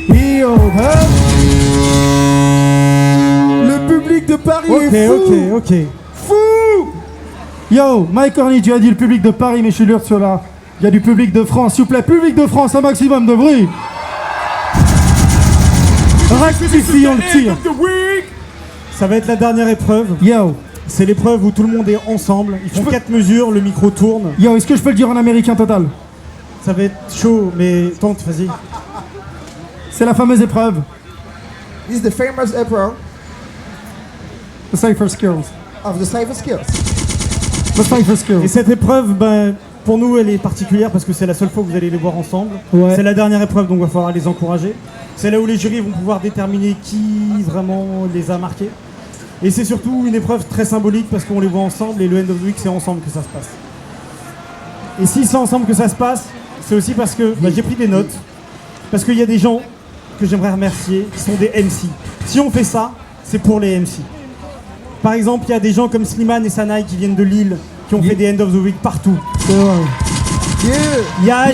Speaker 2: Yoda. Le public de Paris est fou.
Speaker 6: Ok.
Speaker 2: Fou.
Speaker 6: Yo, Mike Horny, tu as dit le public de Paris, mais je suis sûr là. Il y a du public de France, s'il vous plaît, public de France, un maximum de bruit. Rectifions le tir. Ça va être la dernière épreuve. Yo. C'est l'épreuve où tout le monde est ensemble. Ils font 4 mesures, le micro tourne. Yo, est-ce que je peux le dire en américain total? Ça va être chaud, mais tente, vas-y. C'est la fameuse épreuve.
Speaker 2: This is the famous épreuve.
Speaker 6: The Cypher Skills.
Speaker 2: Of the Cypher Skills.
Speaker 6: The Cypher Skills. Et cette épreuve, ben, pour nous, elle est particulière parce que c'est la seule fois que vous allez les voir ensemble. Ouais. C'est la dernière épreuve, donc il va falloir les encourager. C'est là où les jurys vont pouvoir déterminer qui vraiment les a marqués.
Speaker 7: Et c'est surtout une épreuve très symbolique parce qu'on les voit ensemble et le End of the Week, c'est ensemble que ça se passe. Et si c'est ensemble que ça se passe, c'est aussi parce que j'ai pris des notes. Parce qu'il y a des gens que j'aimerais remercier qui sont des MC. Si on fait ça, c'est pour les MC. Par exemple, il y a des gens comme Slimane et Sanaï qui viennent de Lille, qui ont fait des End of the Week partout. Il y a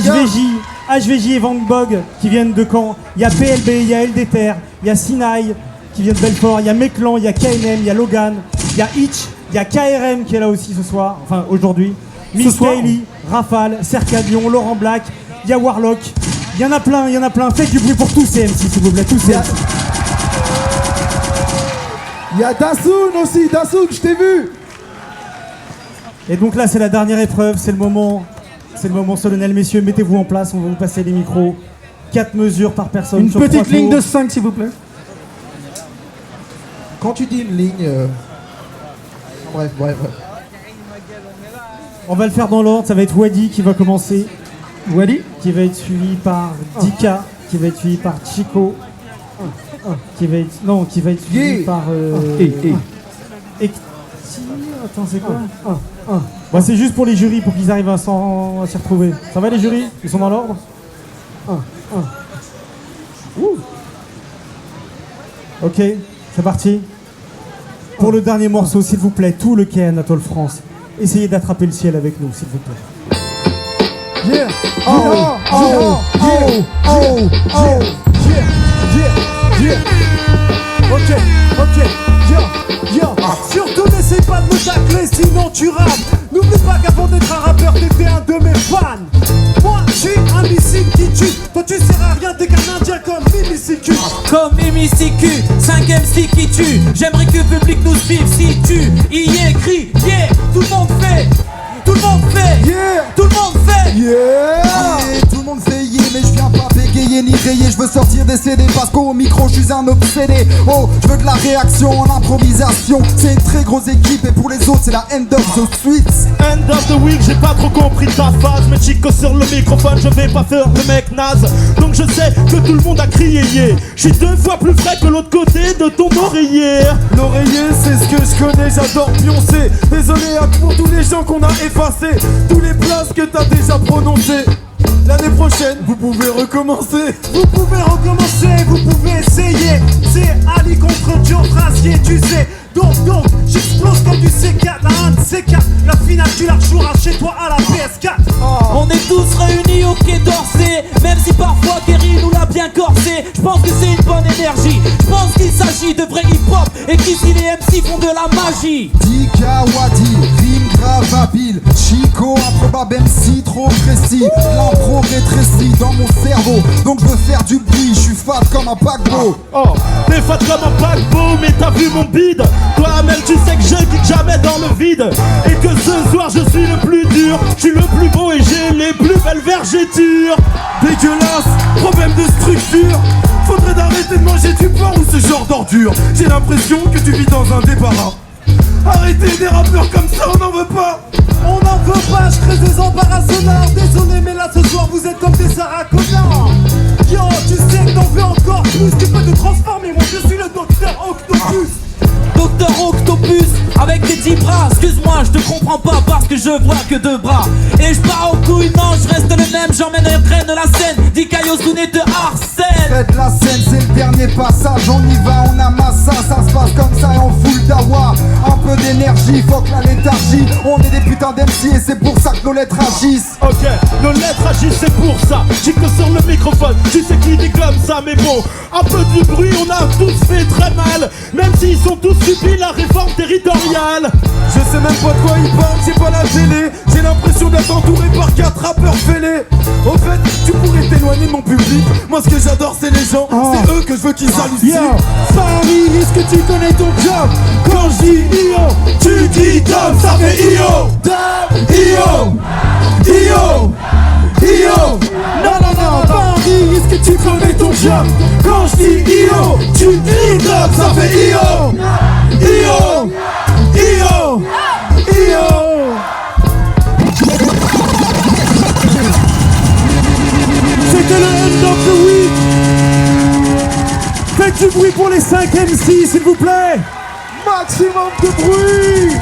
Speaker 7: HVJ et Van Gogh qui viennent de Caen. Il y a PLB, il y a LDTR, il y a Sinaï qui vient de Belfort, il y a Meclan, il y a KNM, il y a Logan, il y a Hitch, il y a KRM qui est là aussi ce soir, enfin aujourd'hui. Miss Daily, Rafale, Cercadion, Laurent Black, il y a Warlock. Il y en a plein. Faites du bruit pour tous ces MC, s'il vous plaît, tous ces MC.
Speaker 2: Il y a Dassoun aussi, Dassoun, je t'ai vu.
Speaker 7: Et donc là, c'est la dernière épreuve, c'est le moment solennel, messieurs. Mettez-vous en place, on va vous passer les micros. 4 mesures par personne.
Speaker 6: Une petite ligne de 5, s'il vous plaît.
Speaker 2: Quand tu dis une ligne... Bref.
Speaker 7: On va le faire dans l'ordre, ça va être Wadi qui va commencer.
Speaker 6: Wadi
Speaker 7: qui va être suivi par Dika, qui va être suivi par Chico, qui va être suivi par... Attends, c'est quoi Bah, c'est juste pour les jurys, pour qu'ils arrivent à s'y retrouver. Ça va les jurys? Ils sont dans l'ordre? Ok, c'est parti. Pour le dernier morceau, s'il vous plaît, tout le quai Anatole France, essayez d'attraper le ciel avec nous, s'il vous plaît.
Speaker 2: Yeah.
Speaker 4: Surtout n'essaie pas de me tacler, sinon tu rates. N'oublie pas qu'avant d'être un rappeur, t'étais un de mes fans. Moi, je suis un missile qui tue. Toi, tu sers à rien, t'es qu'un indien comme Mimicicu.
Speaker 9: Comme Mimicicu, 5 MC qui tue. J'aimerais que le public nous suive si tu y écris. Yeah, tout le monde fait. Tout le monde fait.
Speaker 8: Yeah.
Speaker 9: Tout le monde fait.
Speaker 8: Yeah. Tout le monde fait yeah, mais je viens pas bégayer ni rayer. Je veux sortir des CD parce qu'au micro je suis un obsédé. Oh, je veux de la réaction en improvisation. C'est une très grosse équipe et pour les autres c'est la End of the Suite.
Speaker 11: End of the Week, j'ai pas trop compris ta phase. Mais Chico sur le microphone, je vais pas faire le mec naze. Donc je sais que tout le monde a crié yeah. Je suis 2 fois plus frais que l'autre côté de ton oreiller.
Speaker 12: L'oreiller, c'est ce que je connais, j'adore pioncer. Désolé pour tous les gens qu'on a effacés, tous les places que t'as déjà prononcées. L'année prochaine, vous pouvez recommencer.
Speaker 4: Vous pouvez recommencer, vous pouvez essayer. C'est Ali contre Joe Frazier, tu sais. Donc, j'explose comme du C4, la 1 de C4. La finale, tu la rejoueras chez toi à la PS4.
Speaker 9: On est tous réunis au Quai d'Orsay. Même si parfois Kerry nous l'a bien corsé. Je pense que c'est une bonne énergie. Je pense qu'il s'agit de vrai hip-hop. Et qu'ici les MC font de la magie.
Speaker 8: Dika Wadi, rime grave habile. Chico, improbable MC trop précis. L'impro rétrécit dans mon cerveau. Donc je veux faire du bruit, je suis fat comme un paquebot.
Speaker 11: Oh, t'es fat comme un paquebot, mais t'as vu mon bide. Toi-même tu sais que je quitte jamais dans le vide. Et que ce soir je suis le plus dur. Je suis le plus beau et j'ai les plus belles vergetures.
Speaker 12: Dégueulasse, problème de structure. Faudrait d'arrêter de manger du porc ou ce genre d'ordure. J'ai l'impression que tu vis dans un débarras. Arrêtez des rappeurs comme ça, on n'en veut pas.
Speaker 4: On n'en veut pas, je crée des embarras sonores. Désolé mais là ce soir vous êtes comme des saraconnards. Yo, tu sais que t'en veux encore plus. Tu peux te transformer, moi je suis le docteur Octopus.
Speaker 9: Docteur Octopus, avec tes 10 bras. Excuse-moi, je te comprends pas parce que je vois que 2 bras. Et je pars aux couilles, non, je reste le même. J'emmène un grain de la scène. Dika Yosuné te harcèle.
Speaker 8: Faites la scène, c'est le dernier passage. On y va, on amasse ça, ça se passe comme ça et on fout le dawa. Un peu d'énergie, fuck la léthargie. On est des putains d'MC et c'est pour ça que nos lettres agissent.
Speaker 11: Ok, nos lettres agissent, c'est pour ça. Chico sur le microphone, tu sais qui dit comme ça. Mais bon, un peu de bruit, on a tous fait très mal. Même s'ils sont tous subi la réforme territoriale.
Speaker 12: Je sais même pas de quoi ils parlent, j'ai pas la télé. J'ai l'impression d'être entouré par 4 rappeurs fêlés. Au fait, tu pourrais t'éloigner de mon public. Moi ce que j'adore c'est les gens, c'est eux que je veux qu'ils hallucinent.
Speaker 6: Paris, est-ce que tu connais ton job? Quand je dis IO, tu dis Dom, ça fait IO. Dom, IO, IO, IO. Non, Paris, est-ce que tu connais ton job? Quand je dis IO, tu dis Dom, ça fait IO. IO, IO, IO.
Speaker 7: C'était le End of the Week. Faites du bruit pour les 5 MC, s'il vous plaît.
Speaker 2: maximum de bruit.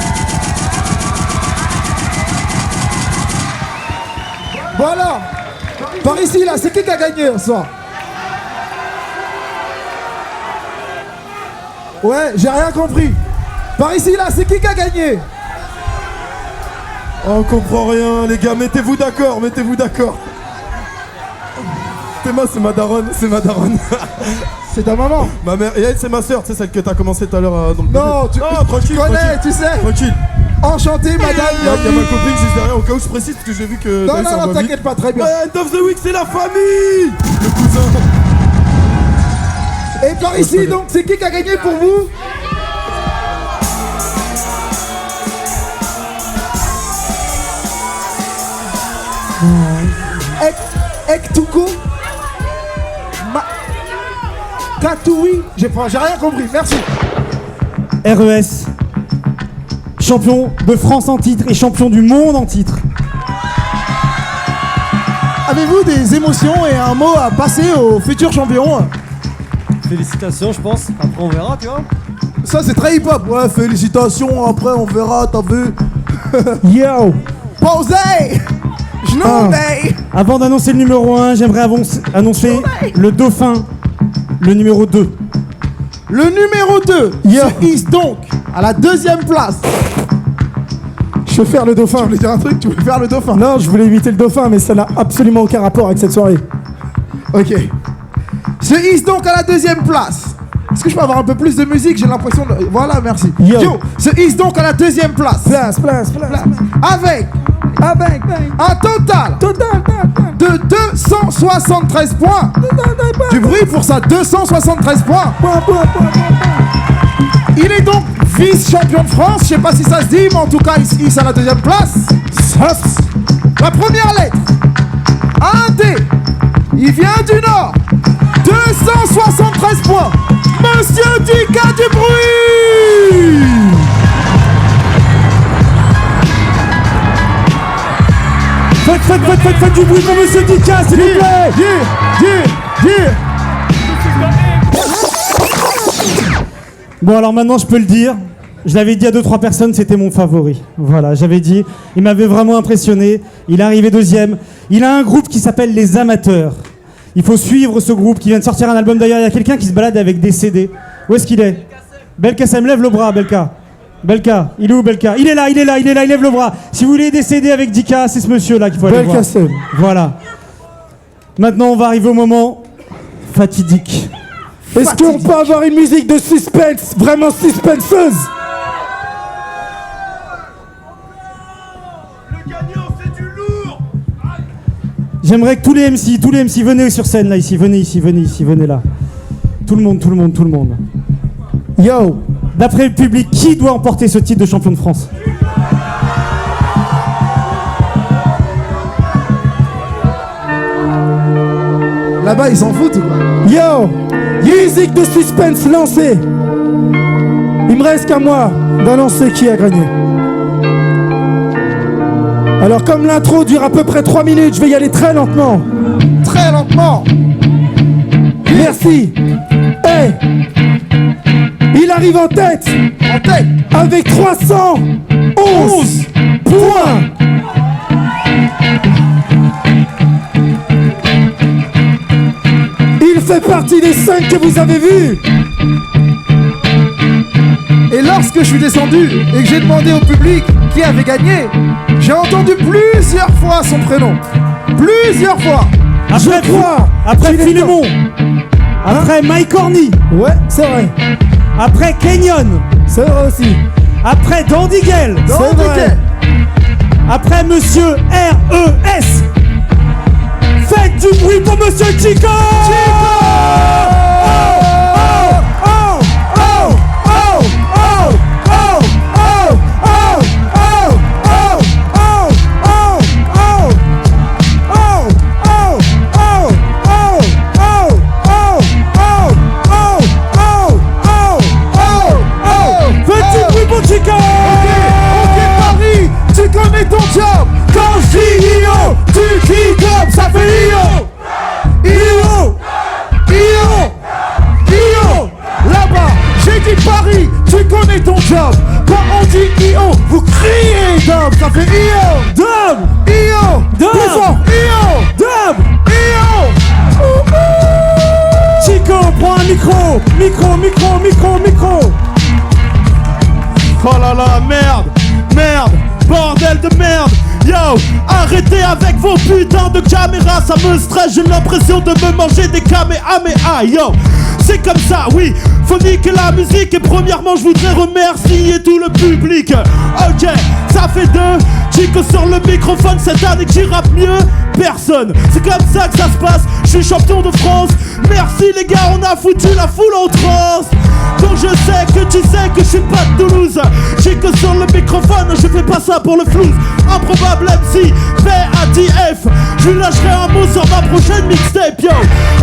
Speaker 2: Voilà. Par ici, là, c'est qui a gagné ce soir? Ouais, j'ai rien compris. Par ici, là, c'est qui a gagné?
Speaker 12: On comprend rien, les gars, mettez-vous d'accord, mettez-vous d'accord. C'est ma daronne, c'est ma daronne.
Speaker 2: C'est ta maman?
Speaker 12: Ma mère, et elle, c'est ma soeur, tu sais, celle que t'as commencé tout à l'heure dans le
Speaker 2: Non, tu connais, tu sais.
Speaker 12: Tranquille.
Speaker 2: Enchanté, madame.
Speaker 12: Il y a ma copine juste derrière, au cas où je précise, parce que j'ai vu que...
Speaker 2: Non, t'inquiète pas, très bien.
Speaker 12: End of the week, c'est la famille. Le cousin.
Speaker 2: Et par ici, donc, c'est qui a gagné pour vous? Ektuko Katoui. J'ai rien compris, merci.
Speaker 7: RES, champion de France en titre et champion du monde en titre.
Speaker 2: Avez-vous des émotions et un mot à passer aux futurs champions?
Speaker 3: Félicitations, je pense. Après, on verra, tu vois.
Speaker 2: Ça, c'est très hip-hop. Ouais, félicitations, après, on verra, t'as vu.
Speaker 7: Yo.
Speaker 2: Posez.
Speaker 7: Avant d'annoncer le numéro 1, j'aimerais annoncer le dauphin, le numéro 2.
Speaker 2: Le numéro 2 se hisse donc à la 2e place. Je vais faire le dauphin. Tu voulais dire un truc? Tu voulais faire le dauphin?
Speaker 7: Non, je voulais imiter le dauphin, mais ça n'a absolument aucun rapport avec cette soirée.
Speaker 2: Ok. Se hisse donc à la 2e place. Est-ce que je peux avoir un peu plus de musique? J'ai l'impression de... Voilà, merci. Yo, se hisse donc à la 2e place. Place. Avec un total de 273 points. Du bruit pour ça, 273 points. Il est donc vice-champion de France. Je sais pas si ça se dit, mais en tout cas, il se hisse à la 2e place. La première lettre, un D. Il vient du Nord. 273 points. Monsieur Dika du bruit.
Speaker 7: Faites du bruit pour Monsieur Dika, s'il vous plaît. Bon, alors maintenant, je peux le dire. Je l'avais dit à 2-3 personnes, c'était mon favori. Voilà, j'avais dit. Il m'avait vraiment impressionné. Il est arrivé 2e. Il a un groupe qui s'appelle Les Amateurs. Il faut suivre ce groupe qui vient de sortir un album. D'ailleurs, il y a quelqu'un qui se balade avec des CD. Où est-ce qu'il est? Belka, ça me lève le bras, Belka. Belka, il est où Belka? Il est là, il lève le bras. Si vous voulez des CD avec Dika, c'est ce monsieur-là qu'il faut aller voir. Voilà. Maintenant, on va arriver au moment fatidique. Est-ce qu'on peut avoir une musique de suspense, vraiment suspenseuse?
Speaker 14: Le gagnant, c'est du lourd.
Speaker 7: J'aimerais que tous les MC, venez sur scène là, ici, venez là. Tout le monde. Yo, d'après le public, qui doit emporter ce titre de champion de France?
Speaker 2: Là-bas, ils s'en foutent ou quoi?
Speaker 7: Yo, musique de suspense lancée. Il me reste qu'à moi d'annoncer qui a gagné. Alors comme l'intro dure à peu près 3 minutes, je vais y aller très lentement.
Speaker 2: Très lentement.
Speaker 7: Merci. Hey, il arrive en tête. Avec 311 points. Il fait partie des 5 que vous avez vus.
Speaker 2: Et lorsque je suis descendu et que j'ai demandé au public qui avait gagné, j'ai entendu plusieurs fois son prénom. Plusieurs fois.
Speaker 7: Après Philemon. Après Mike Horny.
Speaker 2: Ouais, c'est vrai.
Speaker 7: Après Kenyon.
Speaker 2: C'est vrai aussi.
Speaker 7: Après Dandigel.
Speaker 2: C'est vrai.
Speaker 7: Après Monsieur RES. Faites du bruit pour Monsieur Chico.
Speaker 2: Ton job. Quand je dis IO, tu kick up, ça fait IO. IO. IO. j'ai dit Paris, tu connais ton job. Quand on dit IO, vous criez Dom, ça fait IO. Dom, IO, Dom, plus fort, IO, Dom, IO.
Speaker 6: Chico, prends un micro. Micro.
Speaker 11: Oh là là, merde, bordel de merde. Yo, arrêtez avec vos putains de caméras, ça me stresse, j'ai l'impression de me manger des kamehameha. Yo, c'est comme ça, oui, faut niquer la musique. Et premièrement, je voudrais remercier tout le public. Ok, ça fait 2 Chico sur le microphone cette année qui rappe mieux. Personne, c'est comme ça que ça se passe. Je suis champion de France. Merci les gars, on a foutu la foule en transe. Donc je sais que tu sais que je suis pas de Toulouse. Chico sur le microphone, je fais pas ça pour le flouze. Improbable MC, PATF. Je lui lâcherai un mot sur ma prochaine mixtape, yo.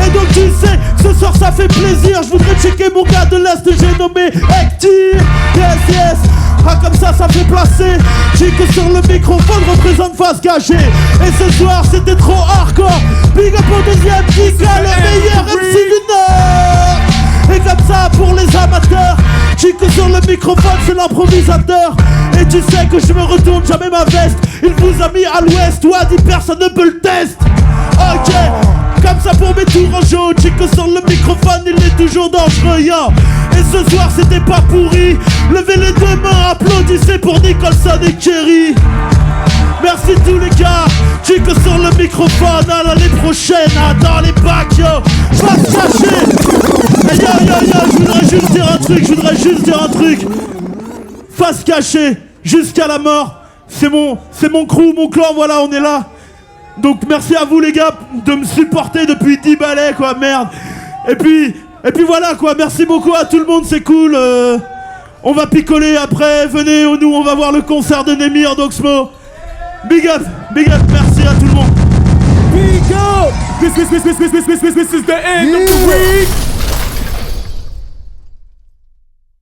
Speaker 11: Et donc tu sais, ce soir ça fait plaisir. Je voudrais checker mon gars de l'Est, j'ai nommé Hector. Yes. Ah comme ça fait placer. Chico sur le microphone représente face cachée. Et ce soir c'était trop hardcore. Big up au deuxième Kika, le meilleur MC du Nord. Et comme ça pour les amateurs, Chico sur le microphone c'est l'improvisateur. Et tu sais que je me retourne jamais ma veste. Il vous a mis à l'ouest, toi dit personne ne peut le test. Ok, comme ça pour mes tours en jeu. Chico sur le microphone, il est toujours dangereux, yo. Et ce soir c'était pas pourri. Levez les 2 mains, applaudissez pour Nicholson et Kerry. Merci tous les gars. Chico sur le microphone, à l'année prochaine, dans les bacs, yo. Pas se cacher. Yo, je voudrais juste dire un truc. Face cachée, jusqu'à la mort. C'est mon crew, mon clan, voilà, on est là. Donc merci à vous les gars de me supporter depuis 10 balais, quoi, merde. Et puis voilà, quoi, merci beaucoup à tout le monde, c'est cool. On va picoler après, venez, nous, on va voir le concert de Némir d'Oxmo. Big up, merci à tout le monde.
Speaker 6: Big up. This is the end of the week.